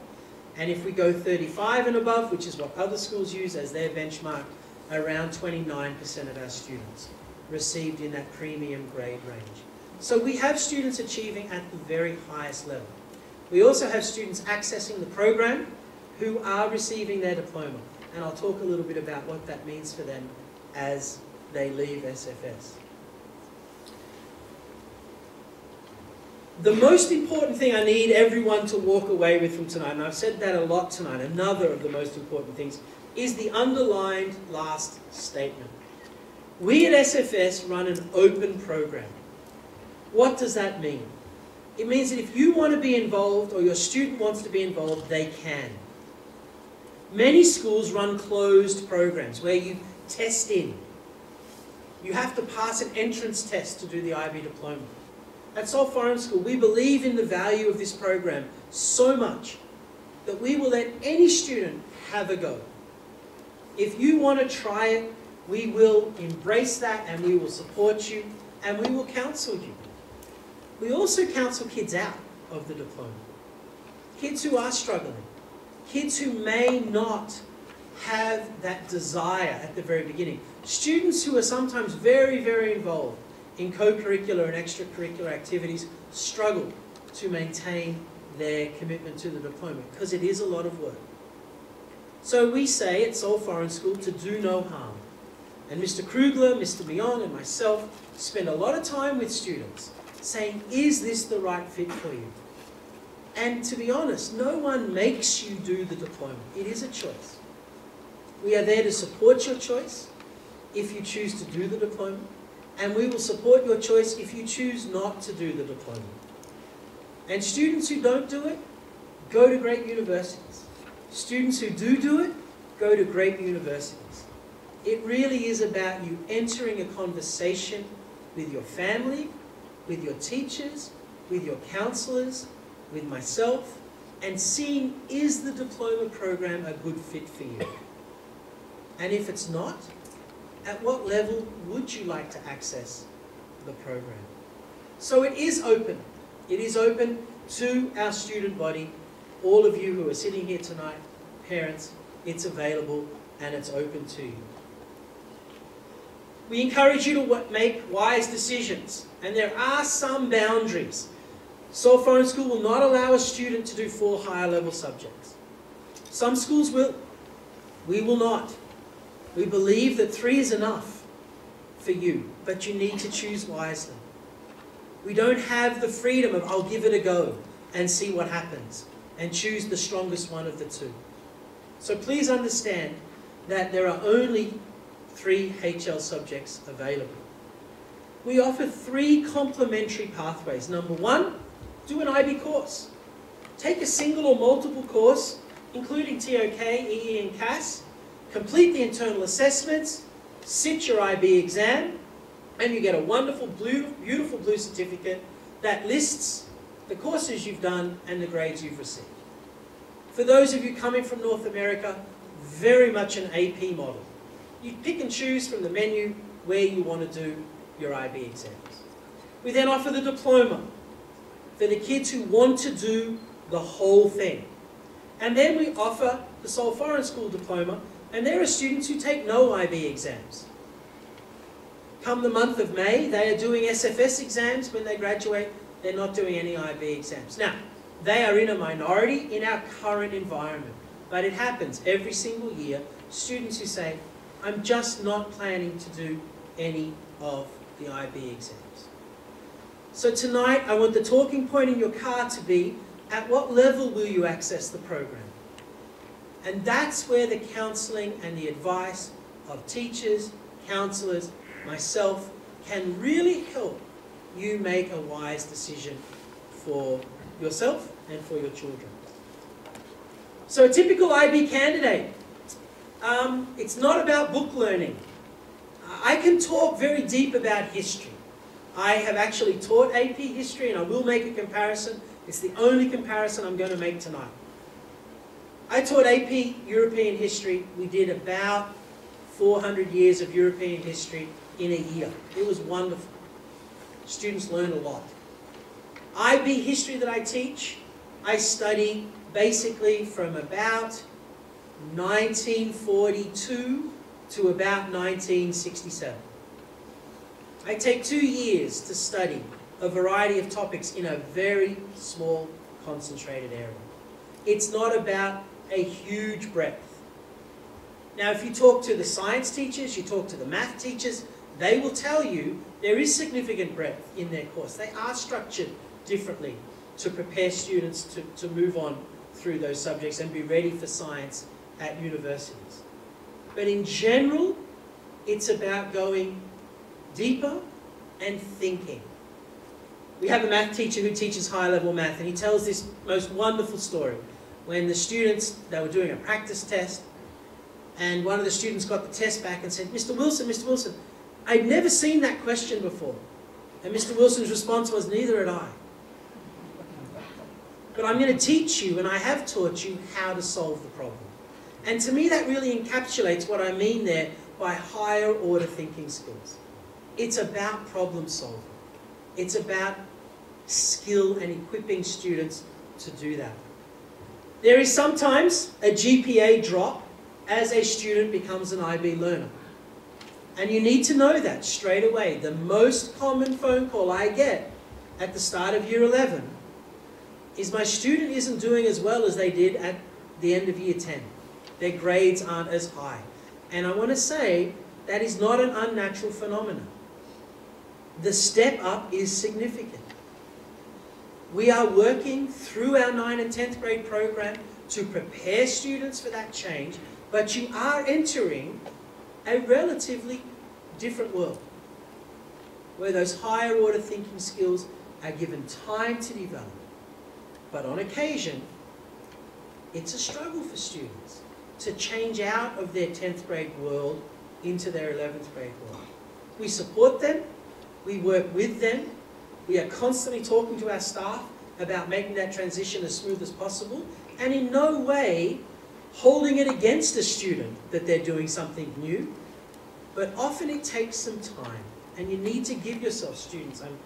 And if we go 35 and above, which is what other schools use as their benchmark, around 29% of our students received in that premium grade range. So we have students achieving at the very highest level. We also have students accessing the program who are receiving their diploma. And I'll talk a little bit about what that means for them as they leave SFS. The most important thing I need everyone to walk away with from tonight, and I've said that a lot tonight, another of the most important things, is the underlined last statement. We at SFS run an open program. What does that mean? It means that if you want to be involved or your student wants to be involved, they can. Many schools run closed programs where you test in. You have to pass an entrance test to do the IB diploma. At Seoul Foreign School, we believe in the value of this program so much that we will let any student have a go. If you want to try it, we will embrace that and we will support you and we will counsel you. We also counsel kids out of the diploma. Kids who are struggling. Kids who may not have that desire at the very beginning. Students who are sometimes very, very involved in co-curricular and extracurricular activities struggle to maintain their commitment to the diploma because it is a lot of work. So we say at Seoul Foreign School to do no harm. And Mr. Krugler, Mr. Myong and myself spend a lot of time with students saying, is this the right fit for you? And to be honest, no one makes you do the diploma. It is a choice. We are there to support your choice if you choose to do the diploma, and we will support your choice if you choose not to do the diploma. And students who don't do it, go to great universities. Students who do it, go to great universities. It really is about you entering a conversation with your family, with your teachers, with your counselors, with myself, and seeing, is the diploma program a good fit for you? And if it's not, at what level would you like to access the program? So it is open. It is open to our student body. All of you who are sitting here tonight, parents, it's available and it's open to you. We encourage you to make wise decisions, and there are some boundaries. Seoul Foreign School will not allow a student to do 4 higher level subjects. Some schools will. We will not. We believe that 3 is enough for you, but you need to choose wisely. We don't have the freedom of, I'll give it a go and see what happens, and choose the strongest one of the 2. So please understand that there are only 3 HL subjects available. We offer 3 complementary pathways. Number 1, do an IB course. Take a single or multiple course, including TOK, EE and CAS, complete the internal assessments, sit your IB exam, and you get a wonderful, beautiful blue certificate that lists the courses you've done and the grades you've received. For those of you coming from North America, very much an AP model. You pick and choose from the menu where you want to do your IB exams. We then offer the diploma for the kids who want to do the whole thing. And then we offer the Seoul Foreign School diploma, and there are students who take no IB exams. Come the month of May, they are doing SFS exams when they graduate. They're not doing any IB exams. Now, they are in a minority in our current environment, but it happens every single year. Students who say, I'm just not planning to do any of the IB exams. So tonight, I want the talking point in your car to be, at what level will you access the program? And that's where the counselling and the advice of teachers, counsellors, myself, can really help you make a wise decision for yourself and for your children. So a typical IB candidate, it's not about book learning. I can talk very deep about history. I have actually taught AP history, and I will make a comparison. It's the only comparison I'm going to make tonight. I taught AP European history. We did about 400 years of European history in a year. It was wonderful. Students learn a lot. IB history that I teach, I study basically from about 1942 to about 1967. I take 2 years to study a variety of topics in a very small, concentrated area. It's not about a huge breadth. Now, if you talk to the science teachers, you talk to the math teachers, they will tell you there is significant breadth in their course. They are structured differently to prepare students to move on through those subjects and be ready for science at universities. But in general, it's about going deeper and thinking. We have a math teacher who teaches high-level math, and he tells this most wonderful story. When the students, they were doing a practice test, and one of the students got the test back and said, Mr. Wilson, I'd never seen that question before. And Mr. Wilson's response was, neither had I. But I'm going to teach you, and I have taught you, how to solve the problem. And to me, that really encapsulates what I mean there by higher order thinking skills. It's about problem solving. It's about skill and equipping students to do that. There is sometimes a GPA drop as a student becomes an IB learner. And you need to know that straight away. The most common phone call I get at the start of year 11 is my student isn't doing as well as they did at the end of year 10. Their grades aren't as high. And I want to say that is not an unnatural phenomenon. The step up is significant. We are working through our 9th and 10th grade program to prepare students for that change, but you are entering a relatively different world where those higher order thinking skills are given time to develop. But on occasion, it's a struggle for students to change out of their 10th grade world into their 11th grade world. We support them, we work with them, we are constantly talking to our staff about making that transition as smooth as possible, and in no way holding it against a student that they're doing something new. But often it takes some time, and you need to give yourself, students, I'm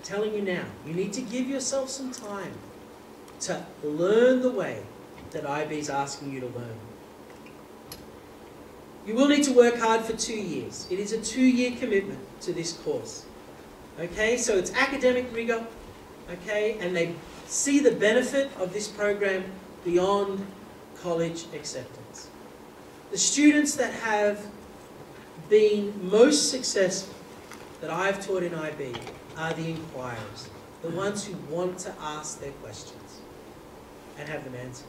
telling you now, you need to give yourself some time to learn the way that IB is asking you to learn. You will need to work hard for 2 years. It is a 2-year commitment to this course. Okay, so it's academic rigor, okay, and they see the benefit of this program beyond college acceptance. The students that have been most successful that I've taught in IB are the inquirers, the ones who want to ask their questions and have them answered.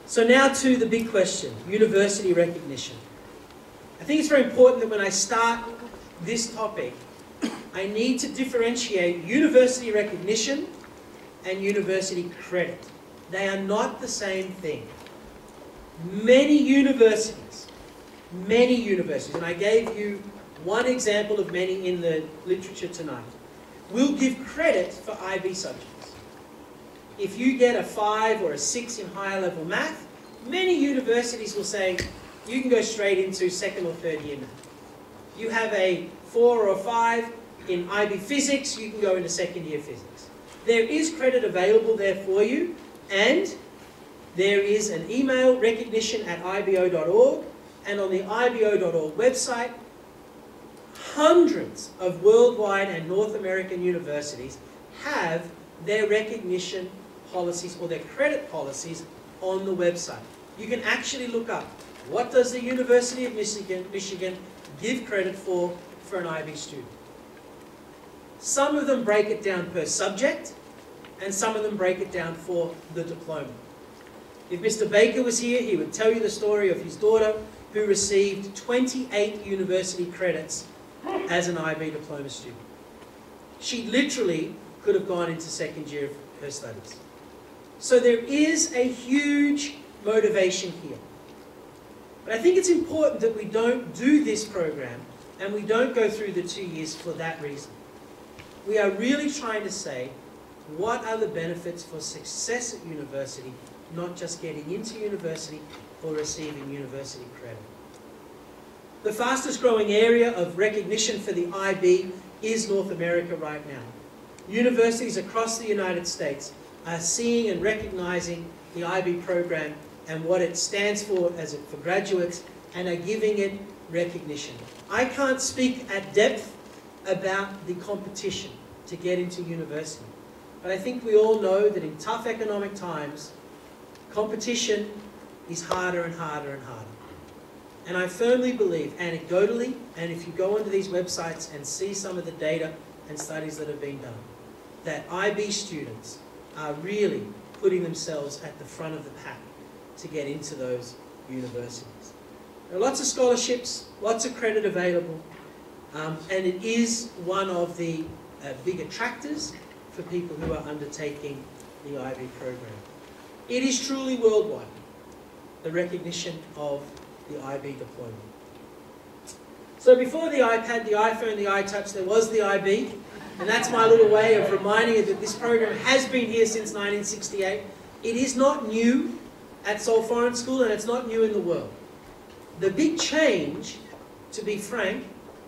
So now to the big question, university recognition. I think it's very important that when I start this topic, I need to differentiate university recognition and university credit. They are not the same thing. Many universities, and I gave you one example of many in the literature tonight, will give credit for IB subjects. If you get a 5 or a 6 in higher level math, many universities will say, you can go straight into 2nd or 3rd year math. You have a 4 or 5 in IB physics, you can go into 2nd year physics. There is credit available there for you, and there is an email recognition at ibo.org, and on the ibo.org website, hundreds of worldwide and North American universities have their recognition policies or their credit policies on the website. You can actually look up, what does the University of Michigan give credit for an IB student? Some of them break it down per subject, and some of them break it down for the diploma. If Mr. Baker was here, he would tell you the story of his daughter who received 28 university credits as an IB diploma student. She literally could have gone into second year of her studies. So there is a huge motivation here. But I think it's important that we don't do this program and we don't go through the 2 years for that reason. We are really trying to say, what are the benefits for success at university, not just getting into university or receiving university credit. The fastest growing area of recognition for the IB is North America right now. Universities across the United States are seeing and recognizing the IB program and what it stands for for graduates, and are giving it recognition. I can't speak at depth about the competition to get into university, but I think we all know that in tough economic times, competition is harder and harder and harder. And I firmly believe, anecdotally, and if you go onto these websites and see some of the data and studies that have been done, that IB students are really putting themselves at the front of the pack to get into those universities. There are lots of scholarships, lots of credit available, and it is one of the big attractors for people who are undertaking the IB program. It is truly worldwide, the recognition of the IB diploma. So before the iPad, the iPhone, the iTouch, there was the IB, and that's my little way of reminding you that this program has been here since 1968. It is not new at Seoul Foreign School, and it's not new in the world. The big change, to be frank,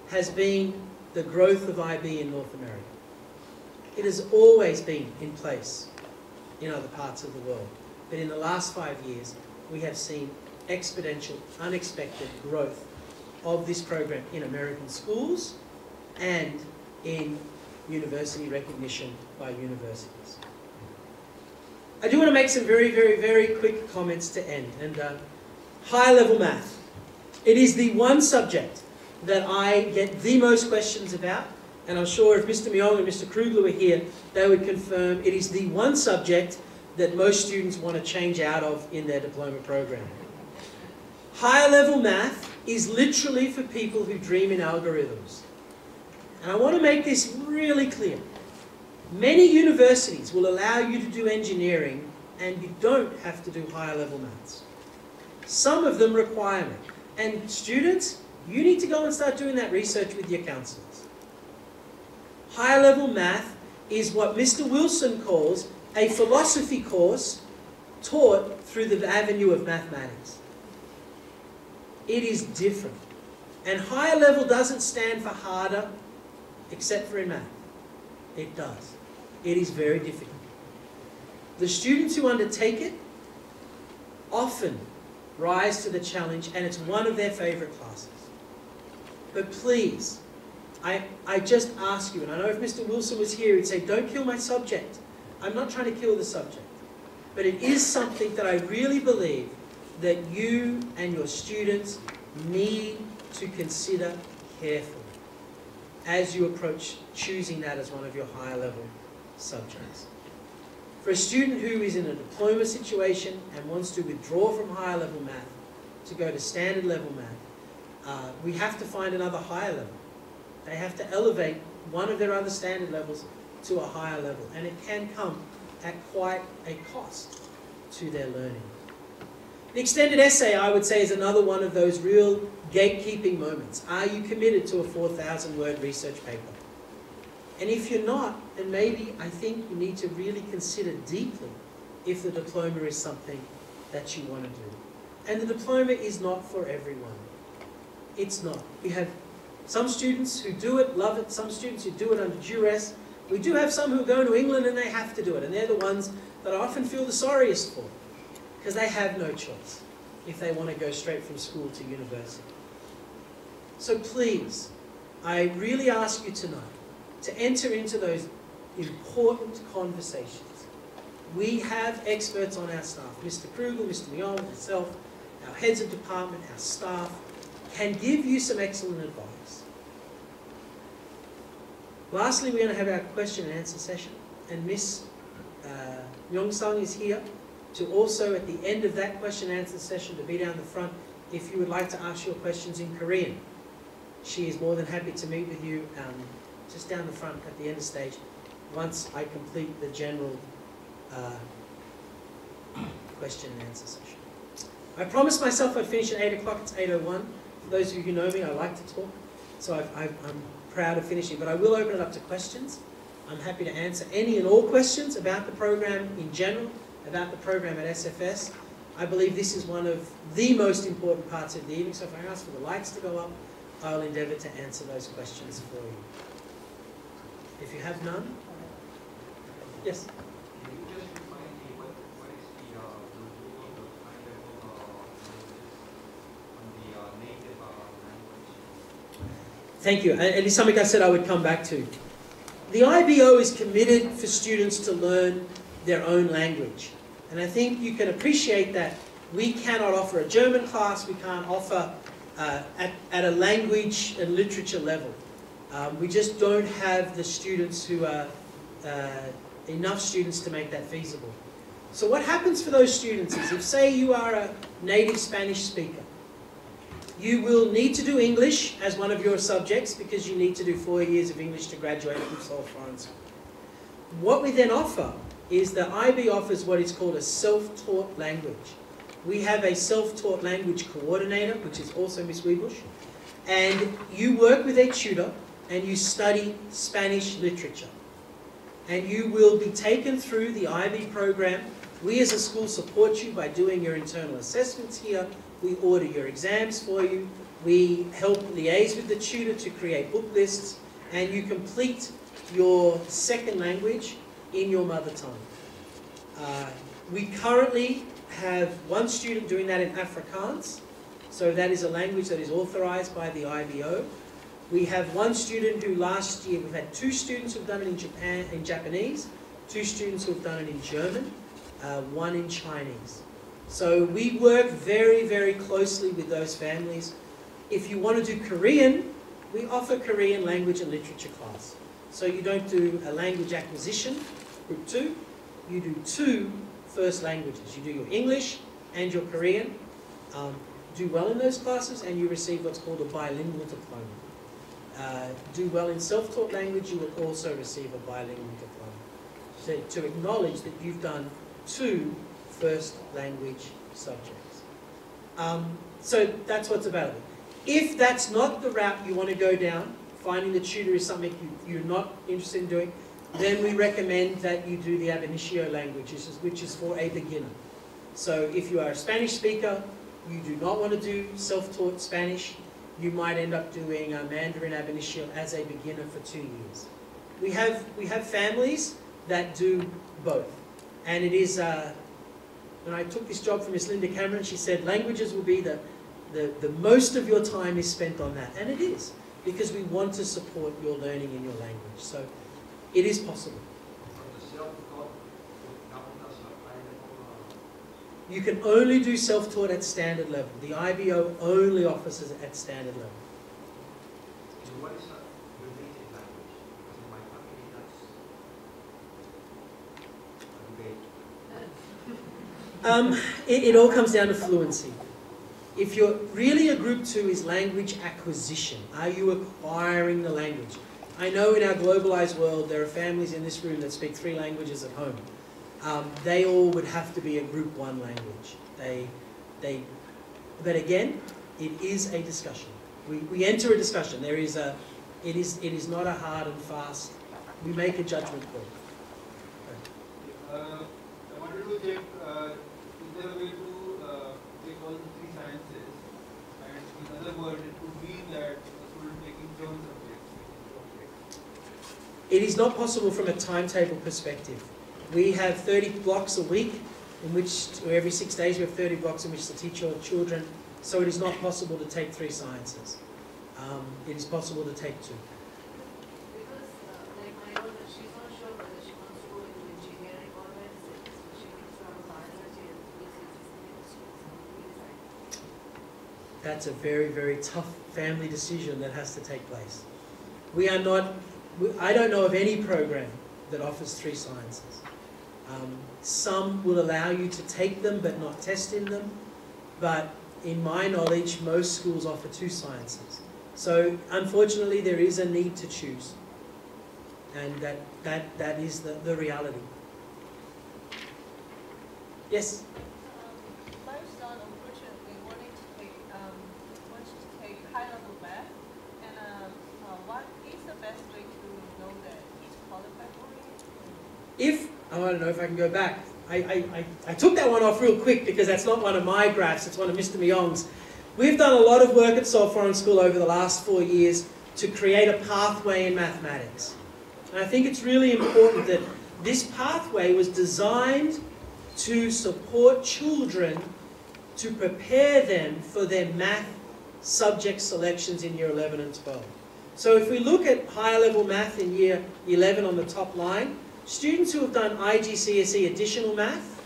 has been the growth of IB in North America. It has always been in place in other parts of the world, but in the last 5 years, we have seen exponential, unexpected growth of this program in American schools and in university recognition by universities. I do want to make some very, very, very quick comments to end. And high-level math. It is the one subject that I get the most questions about, and I'm sure if Mr. Myong and Mr. Krugler were here, they would confirm it is the one subject that most students want to change out of in their diploma program. Higher level math is literally for people who dream in algorithms. And I want to make this really clear. Many universities will allow you to do engineering and you don't have to do higher level maths. Some of them require it. And students, you need to go and start doing that research with your counselors. Higher level math is what Mr. Wilson calls a philosophy course taught through the avenue of mathematics. It is different. And higher level doesn't stand for harder, except for in math. It does. It is very difficult. The students who undertake it often rise to the challenge, and it's one of their favorite classes. But please, I just ask you, and I know if Mr. Wilson was here, he'd say, don't kill my subject. I'm not trying to kill the subject. But it is something that I really believe that you and your students need to consider carefully as you approach choosing that as one of your higher level subjects. For a student who is in a diploma situation and wants to withdraw from higher level math to go to standard level math, we have to find another higher level. They have to elevate one of their other standard levels to a higher level, and it can come at quite a cost to their learning. The extended essay, I would say, is another one of those real gatekeeping moments. Are you committed to a 4,000-word research paper? And if you're not, then maybe I think you need to really consider deeply if the diploma is something that you want to do. And the diploma is not for everyone. It's not. We have some students who do it, love it, some students who do it under duress. We do have some who go to England and they have to do it, and they're the ones that I often feel the sorriest for, because they have no choice if they want to go straight from school to university. So please, I really ask you tonight to enter into those important conversations. We have experts on our staff. Mr. Krugel, Mr. Myong, myself, our heads of department, our staff, can give you some excellent advice. Lastly, we're going to have our question and answer session, and Miss Myong-sung is here to also, at the end of that question and answer session, to be down the front if you would like to ask your questions in Korean. She is more than happy to meet with you just down the front at the end of the stage once I complete the general question and answer session. I promised myself I'd finish at 8 o'clock. It's 8:01. For those of you who know me, I like to talk, so I'm proud of finishing. But I will open it up to questions. I'm happy to answer any and all questions about the program in general, about the program at SFS. I believe this is one of the most important parts of the evening, so if I ask for the lights to go up, I'll endeavour to answer those questions for you. If you have none? Yes? Can you just remind me what is the rule of the high level on the native language? Thank you. And it's something I said I would come back to. The IBO is committed for students to learn their own language. And I think you can appreciate that we cannot offer a German class, we can't offer at a language and literature level. We just don't have the students who are, enough students to make that feasible. So what happens for those students is, if say you are a native Spanish speaker, you will need to do English as one of your subjects because you need to do 4 years of English to graduate from Seoul Foreign School. What we then offer is the IB offers what is called a self-taught language. We have a self-taught language coordinator, which is also Miss Weebush, and you work with a tutor and you study Spanish literature. And you will be taken through the IB program. We as a school support you by doing your internal assessments here. We order your exams for you. We help liaise with the tutor to create book lists, and you complete your second language in your mother tongue. We currently have one student doing that in Afrikaans, so that is a language that is authorized by the IBO. We have one student who last year, we've had 2 students who've done it in Japanese, 2 students who've done it in German, 1 in Chinese. So we work very, very closely with those families. If you want to do Korean, we offer Korean language and literature class. So you don't do a language acquisition, group 2, you do 2 first languages. You do your English and your Korean, do well in those classes, and you receive what's called a bilingual diploma. Do well in self-taught language, you will also receive a bilingual diploma. So to acknowledge that you've done 2 first language subjects. So that's what's available. If that's not the route you want to go down, finding the tutor is something you're not interested in doing, then we recommend that you do the ab initio language, which is for a beginner. So if you are a Spanish speaker, you do not want to do self-taught Spanish, you might end up doing Mandarin ab initio as a beginner for 2 years. We have families that do both. And it is, when I took this job from Miss Linda Cameron, she said languages will be the most of your time is spent on that. And it is, because we want to support your learning in your language. So it is possible. You can only do self-taught at standard level. The IBO only offers it at standard level. And what is your native language? Because in my family, that's It all comes down to fluency. If you're really a group 2 is language acquisition. Are you acquiring the language? I know in our globalized world there are families in this room that speak 3 languages at home. They all would have to be a group 1 language. But again, it is a discussion. We enter a discussion. It is not a hard and fast. We make a judgment call. I wanted to check, is there a way to take all the 3 sciences, and in other words, it could mean that a student taking German subjects. It is not possible from a timetable perspective. We have 30 blocks a week, in which every 6 days we have 30 blocks in which to teach our children. So it is not possible to take 3 sciences. It is possible to take 2. Because, like my daughter, she's not sure whether she wants to go into engineering or medicine, so she needs to have a biology and physics and chemistry. That's a very, very tough family decision that has to take place. We are not, I don't know of any program that offers 3 sciences. Some will allow you to take them but not test in them. But in my knowledge, most schools offer 2 sciences. So unfortunately, there is a need to choose. And that is the reality. Yes? My son, unfortunately, wants to take high-level math. And what is the best way to know that he's qualified for it? I don't know if I can go back. I took that one off real quick because that's not one of my graphs, it's one of Mr. Myong's. We've done a lot of work at Seoul Foreign School over the last 4 years to create a pathway in mathematics. And I think it's really important that this pathway was designed to support children to prepare them for their math subject selections in year 11 and 12. So if we look at higher level math in year 11 on the top line, students who have done IGCSE additional math,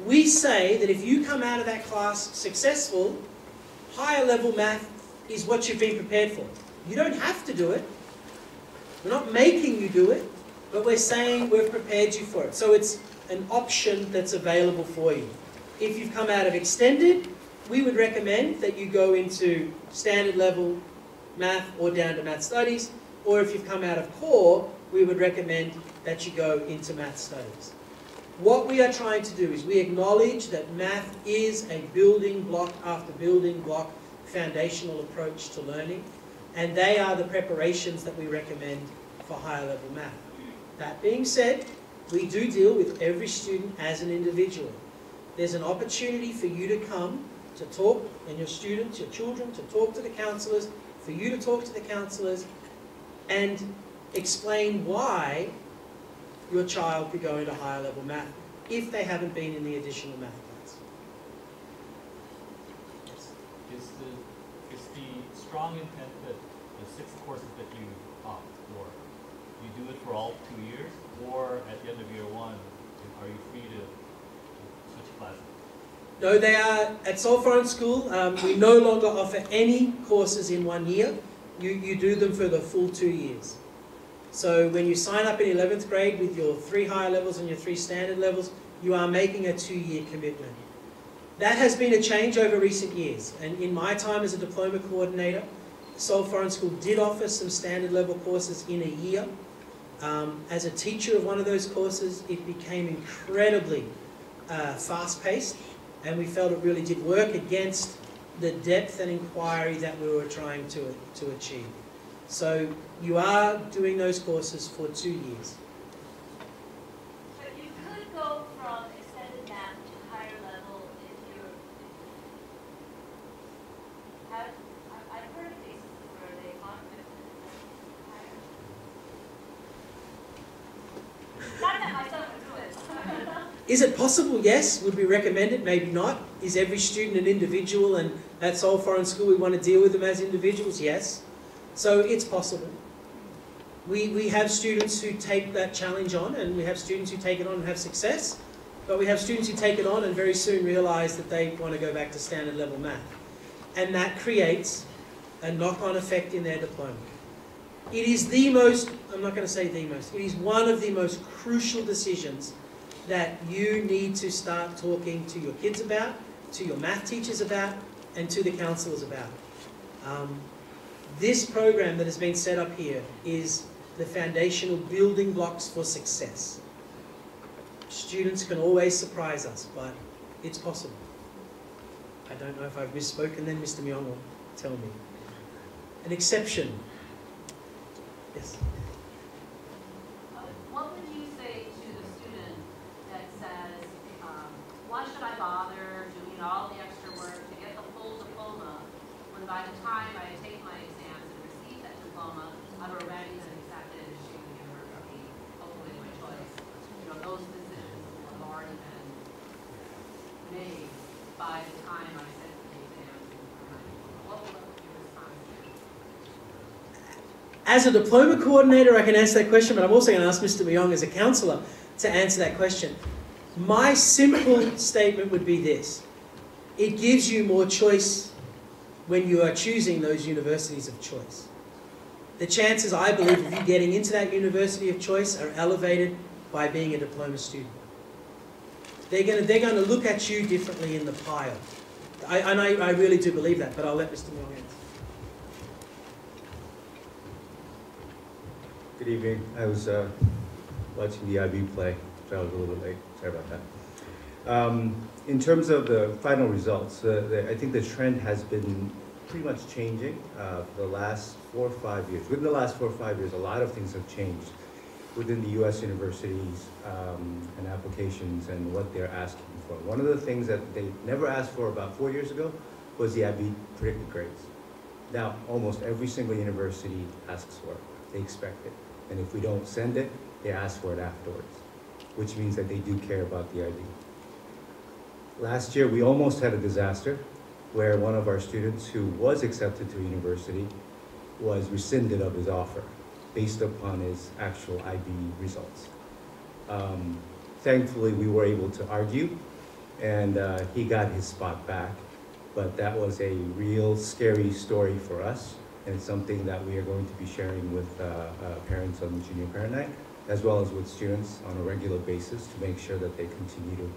we say that if you come out of that class successful, higher level math is what you've been prepared for. You don't have to do it. We're not making you do it, but we're saying we've prepared you for it. So it's an option that's available for you. If you've come out of extended, we would recommend that you go into standard level math or down to math studies, or if you've come out of core, we would recommend that you go into math studies. What we are trying to do is we acknowledge that math is a building block after building block foundational approach to learning, and they are the preparations that we recommend for higher level math. That being said, we do deal with every student as an individual. There's an opportunity for you to come to talk, and your students, your children, to talk to the counsellors, for you to talk to the counsellors and explain why your child could go into higher level math if they haven't been in the additional math class. Yes. Is the strong intent that the 6 courses that you opt for, you do it for all 2 years, or at the end of year 1, are you free to switch classes? No, they are, at Seoul Foreign School, we no longer offer any courses in 1 year. You do them for the full 2 years. So when you sign up in 11th grade with your 3 higher levels and your 3 standard levels, you are making a 2-year commitment. That has been a change over recent years. And in my time as a diploma coordinator, Seoul Foreign School did offer some standard level courses in a year. As a teacher of one of those courses, it became incredibly fast-paced, and we felt it really did work against the depth and inquiry that we were trying to achieve. So you are doing those courses for 2 years. But you could go from extended math to higher level if you're, I've heard of cases where they conflict higher. Not that my son would do it. Is it possible? Yes. Would we recommend it? Maybe not. Is every student an individual, and at Seoul Foreign School we want to deal with them as individuals? Yes. So it's possible. We have students who take that challenge on, and we have students who take it on and have success, but we have students who take it on and very soon realize that they want to go back to standard level math. And that creates a knock-on effect in their diploma. It is the most, I'm not going to say the most, it is one of the most crucial decisions that you need to start talking to your kids about, to your math teachers about, and to the counsellors about. This program that has been set up here is the foundational building blocks for success. Students can always surprise us, but it's possible. I don't know if I've misspoken, then Mr. Myong will tell me. An exception. Yes? What would you say to the student that says, why should I bother doing all the extra work to get the full diploma when by the time I take my exams and receive that diploma, I've already been accepted into university, hopefully my choice. You know, those decisions have already been made by the time I sit for the exams. What will your response be? As a diploma coordinator, I can answer that question, but I'm also going to ask Mr. Myong as a counsellor to answer that question. My simple statement would be this. It gives you more choice when you are choosing those universities of choice. The chances, I believe, of you getting into that university of choice are elevated by being a diploma student. they're going to look at you differently in the pile. I really do believe that, but I'll let Mr. Moore answer. Good evening. I was watching the IB play, so I was a little bit late. Sorry about that. In terms of the final results, I think the trend has been pretty much changing for the last 4 or 5 years. Within the last 4 or 5 years, a lot of things have changed within the U.S. universities and applications and what they're asking for. One of the things that they never asked for about 4 years ago was the IB predicted grades. Now, almost every single university asks for it. They expect it. And if we don't send it, they ask for it afterwards, which means that they do care about the IB. Last year, we almost had a disaster where one of our students who was accepted to a university was rescinded of his offer based upon his actual IB results. Thankfully, we were able to argue, and he got his spot back, but that was a real scary story for us, and it's something that we are going to be sharing with parents on the junior parent night, as well as with students on a regular basis to make sure that they continue to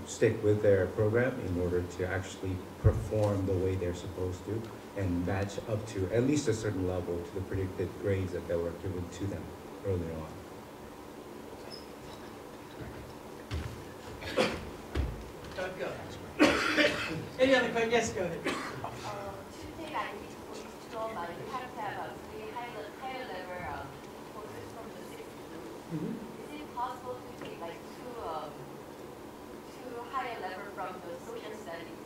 stick with their program in order to actually perform the way they're supposed to and match up to at least a certain level to the predicted grades that they were given to them earlier on. Don't go. Any other questions? Yes, go ahead. To take IB diploma, you have to have a higher level courses from the 6th group. Is it possible to take like two higher level from the social studies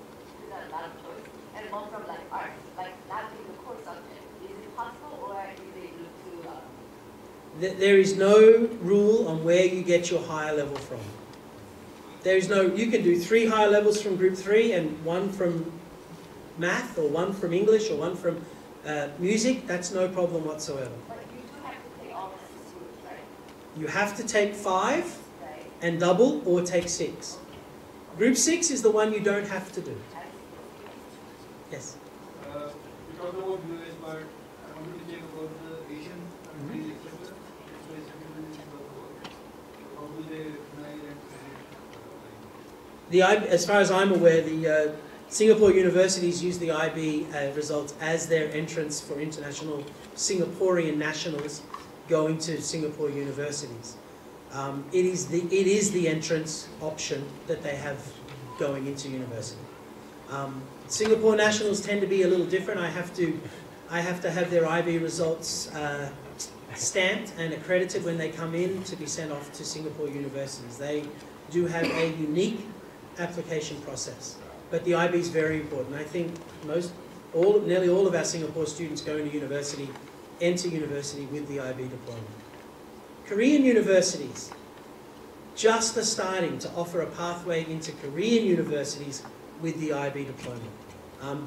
without a lot of choice, and one from like arts, like not in the core subject? Is it possible, or do they look to? There is no rule on where you get your higher level from. There is no, you can do 3 higher levels from group 3 and 1 from math or 1 from English or 1 from music. That's no problem whatsoever. But you do have to take all the 6 groups, right? You have to take 5 Right. and double or take 6. Group 6 is the one you don't have to do. Yes? We talked about US, but I wanted to check about the Asian countries, etc. Specifically, how do they recognize and As far as I'm aware, the Singapore universities use the IB results as their entrance for international Singaporean nationals going to Singapore universities. It is the entrance option that they have going into university. Singapore nationals tend to be a little different. I have to have their IB results stamped and accredited when they come in to be sent off to Singapore universities. They do have a unique application process, but the IB is very important. I think nearly all of our Singapore students going to university enter university with the IB diploma. Korean universities just are starting to offer a pathway into Korean universities with the IB diploma.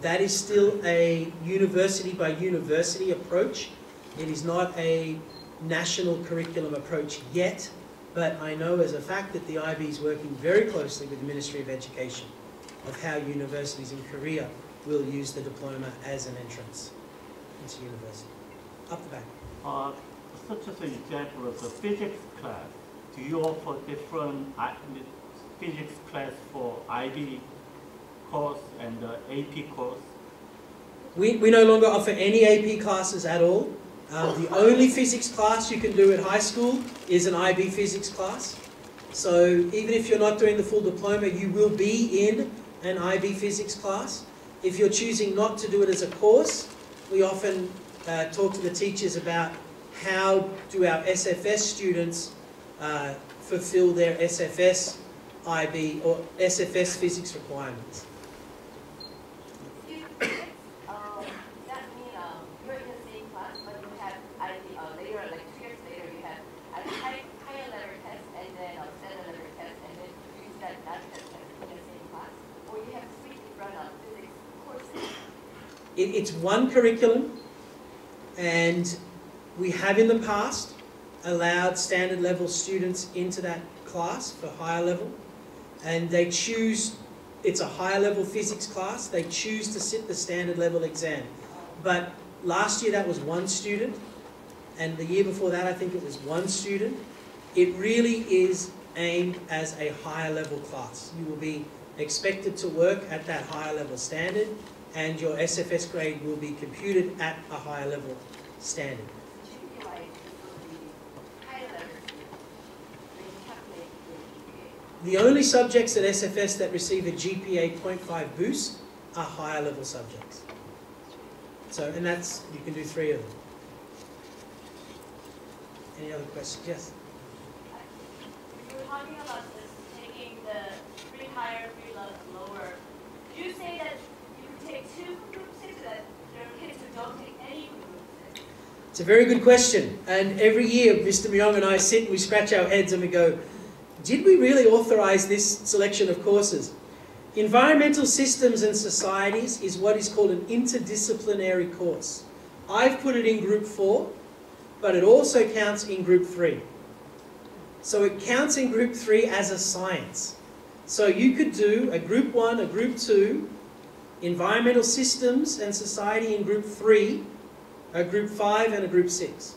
That is still a university by university approach. It is not a national curriculum approach yet, but I know as a fact that the IB is working very closely with the Ministry of Education of how universities in Korea will use the diploma as an entrance into university. Up the back. Such as an example of the physics class, do you offer different physics class for IB course and AP course? We no longer offer any AP classes at all. The only physics class you can do at high school is an IB physics class. So even if you're not doing the full diploma, you will be in an IB physics class. If you're choosing not to do it as a course, we often talk to the teachers about how do our SFS students fulfill their SFS IB or SFS physics requirements. That means you're in the same class, but you have later, like 2 years later, you have a higher level test and then a standard level test, and then you use that test in the same class, or you have 3 different physics courses. It's one curriculum, and we have in the past allowed standard level students into that class for higher level, and they choose, it's a higher level physics class, they choose to sit the standard level exam. But last year that was 1 student, and the year before that I think it was 1 student. It really is aimed as a higher level class. You will be expected to work at that higher level standard, and your SFS grade will be computed at a higher level standard. The only subjects at SFS that receive a GPA 0.5 boost are higher level subjects. So, and that's, you can do 3 of them. Any other questions? Yes? You were talking about this, taking the 3 higher, 3 lower. Did you say that you could take 2 from group 6, or that there are kids who don't take any from group 6? It's a very good question. And every year, Mr. Myong and I sit and we scratch our heads and we go, did we really authorize this selection of courses? Environmental Systems and Societies is what is called an interdisciplinary course. I've put it in Group 4, but it also counts in Group 3. So it counts in Group 3 as a science. So you could do a Group 1, a Group 2, Environmental Systems and Society in Group 3, a Group 5 and a Group 6.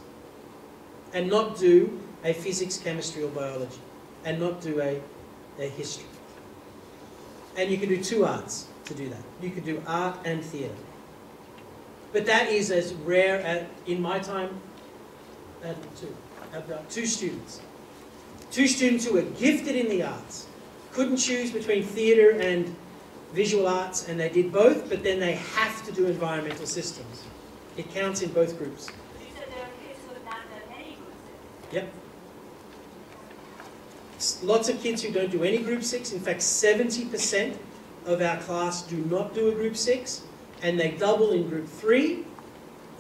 And not do a physics, chemistry or biology. And not do a history. And you can do 2 arts to do that. You could do art and theatre. But that is as rare as, in my time, about 2 students. 2 students who were gifted in the arts. Couldn't choose between theatre and visual arts, and they did both, but then they have to do environmental systems. It counts in both groups. You said there are kids who have not done any group 6. Yep. Lots of kids who don't do any Group 6. In fact, 70% of our class do not do a Group 6, and they double in Group 3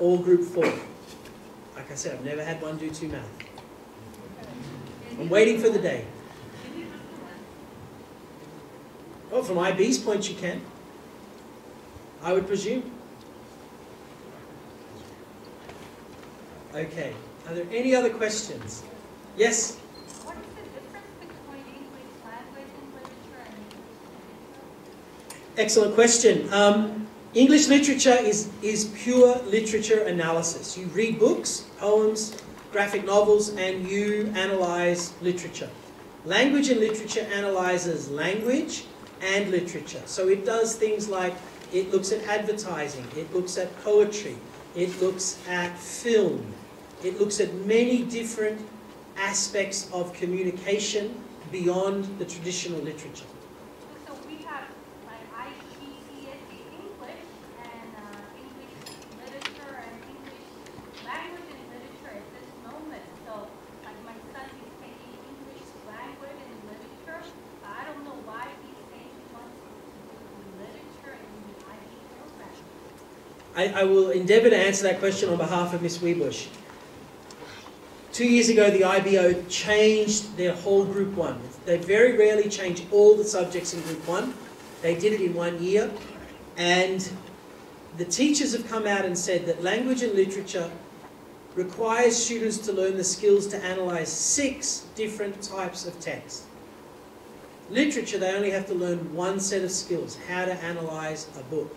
or Group 4. Like I said, I've never had one do 2 math. I'm waiting for the day. Well, from IB's point, you can. I would presume. Okay. Are there any other questions? Yes? What is the difference between English language and literature and English literature? Excellent question. English literature is pure literature analysis. You read books, poems, graphic novels, and you analyze literature. Language and literature analyzes language and literature. So it does things like, it looks at advertising, it looks at poetry, it looks at film, it looks at many different aspects of communication beyond the traditional literature. So we have like IGCSE English and English literature and English language and literature at this moment. So like my son is taking English language and literature. I don't know why he's saying he wants to do literature in the IB program. I will endeavour to answer that question on behalf of Ms. Wiebusch. 2 years ago, the IBO changed their whole Group 1. They very rarely change all the subjects in Group 1. They did it in 1 year. And the teachers have come out and said that language and literature requires students to learn the skills to analyse 6 different types of text. Literature, they only have to learn 1 set of skills, how to analyse a book.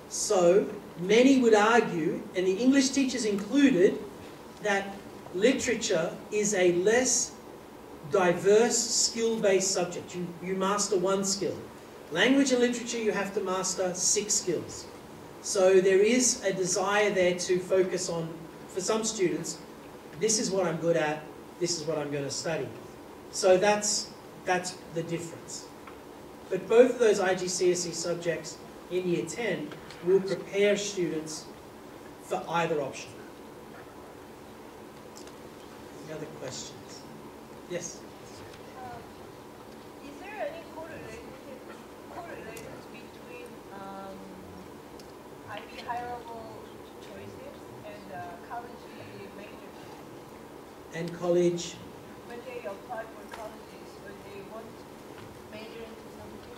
So many would argue, and the English teachers included, that literature is a less diverse skill-based subject. You master 1 skill. Language and literature, you have to master 6 skills. So there is a desire there to focus on, for some students, this is what I'm good at, this is what I'm going to study. So that's the difference. But both of those IGCSE subjects in Year 10 will prepare students for either option. Any other questions? Yes? Is there any correlations between IB higher level choices and college majors? And college? When they apply for colleges, when they want to major into something?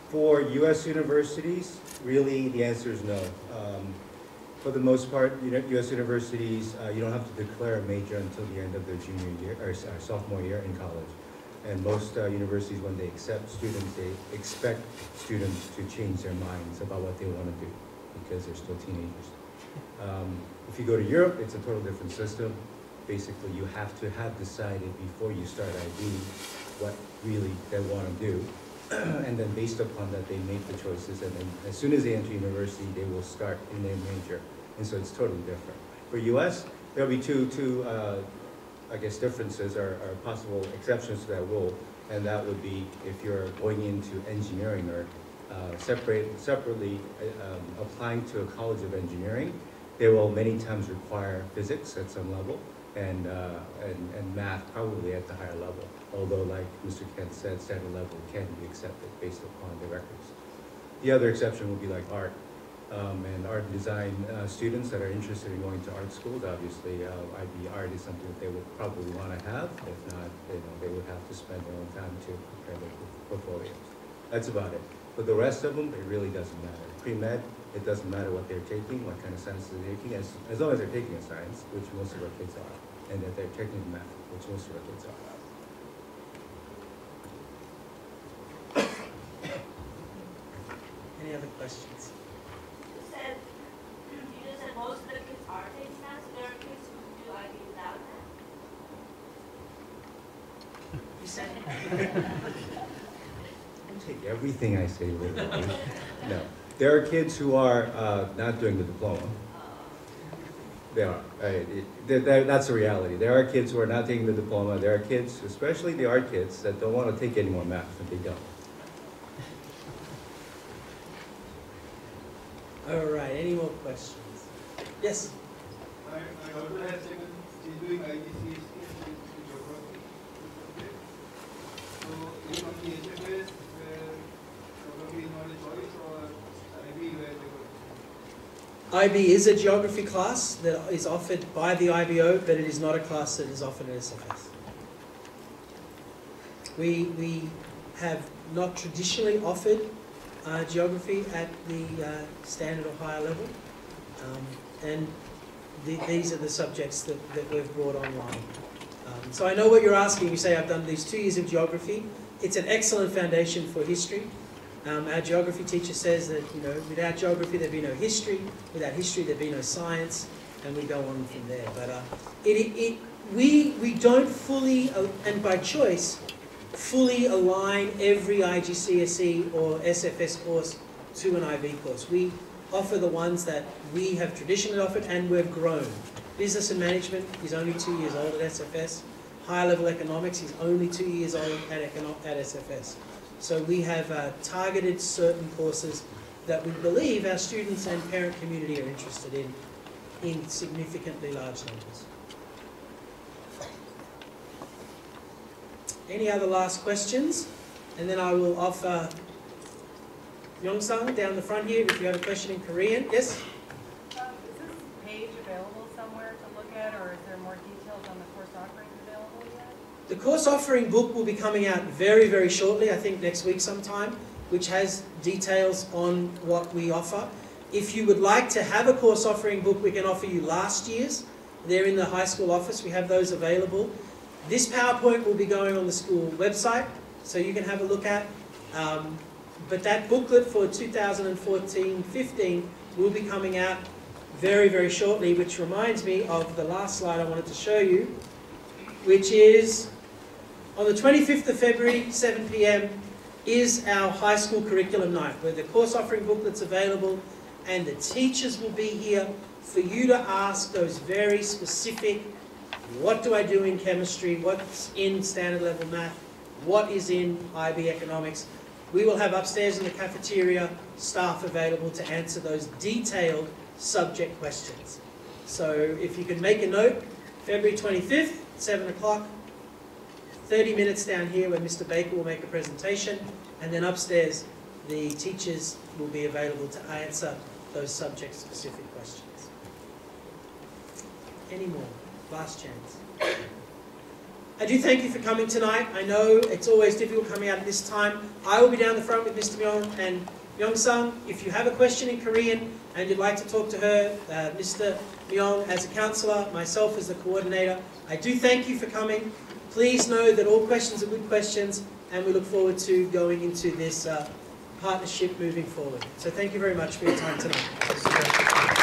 For U.S. universities, really the answer is no. For the most part, U.S. universities, you don't have to declare a major until the end of their junior year or sophomore year in college. And most universities, when they accept students, they expect students to change their minds about what they want to do because they're still teenagers. If you go to Europe, it's a total different system. basically you have to have decided before you start IB what really they want to do. And then based upon that, they make the choices, and then as soon as they enter university, they will start in their major. And so it's totally different. For US, there'll be two I guess, differences or possible exceptions to that rule, and that would be if you're going into engineering or separately applying to a college of engineering, they will many times require physics at some level and math probably at the higher level. Although, like Mr. Kent said, standard level can be accepted based upon the records. The other exception would be like art. And art and design students that are interested in going to art schools, obviously IB art is something that they would probably want to have. If not, they would have to spend their own time to prepare their portfolios. That's about it. But the rest of them, it really doesn't matter. Pre-med, it doesn't matter what they're taking, what kind of science they're taking, as long as they're taking a science, which most of our kids are, and that they're taking math, which most of our kids are. Any other questions? You just said most of the kids are taking math, so there are kids who do IB without math? You said Don't take everything I say literally. No. There are kids who are not doing the diploma. They are. That's the reality. There are kids who are not taking the diploma. There are kids, especially the art kids, that don't want to take any more math, and they don't. All right, any more questions? Yes? My daughter has taken, she's doing IGCSE in geography. So, is it on the HFS where geography is not a choice, or IB where they go? IB is a geography class that is offered by the IBO, but it is not a class that is offered at SFS. We have not traditionally offered geography at the standard or higher level, and these are the subjects that we've brought online. So I know what you're asking. You say, I've done these 2 years of geography. It's an excellent foundation for history. Our geography teacher says that, without geography there'd be no history, without history there'd be no science, and we go on from there. But we don't fully, and by choice, fully align every IGCSE or SFS course to an IB course. We offer the ones that we have traditionally offered and we've grown. Business and management is only 2 years old at SFS. Higher level economics is only 2 years old at SFS. So we have targeted certain courses that we believe our students and parent community are interested in significantly large numbers. Any other last questions? And then I will offer Young-sang down the front here if you have a question in Korean. Yes? Is this page available somewhere to look at, or is there more details on the course offerings available yet? The course offering book will be coming out very, very shortly, I think next week sometime, which has details on what we offer. If you would like to have a course offering book, we can offer you last year's. They're in the high school office. We have those available. This PowerPoint will be going on the school website, so you can have a look at. But that booklet for 2014-15 will be coming out very, very shortly, which reminds me of the last slide I wanted to show you, which is on the 25th of February, 7 p.m, is our high school curriculum night, where the course offering booklet's available, and the teachers will be here for you to ask those very specific, what do I do in chemistry, what's in standard level math, what is in IB economics. We will have upstairs in the cafeteria staff available to answer those detailed subject questions. So if you could make a note, February 25th, 7 o'clock, 30 minutes down here where Mr. Baker will make a presentation, and then upstairs the teachers will be available to answer those subject-specific questions. Any more? Last chance. I do thank you for coming tonight. I know it's always difficult coming out at this time. I will be down the front with Mr. Myung and Young-sang. If you have a question in Korean and you'd like to talk to her, Mr. Myung as a counsellor, myself as the coordinator, I do thank you for coming. Please know that all questions are good questions, and we look forward to going into this partnership moving forward. So thank you very much for your time tonight.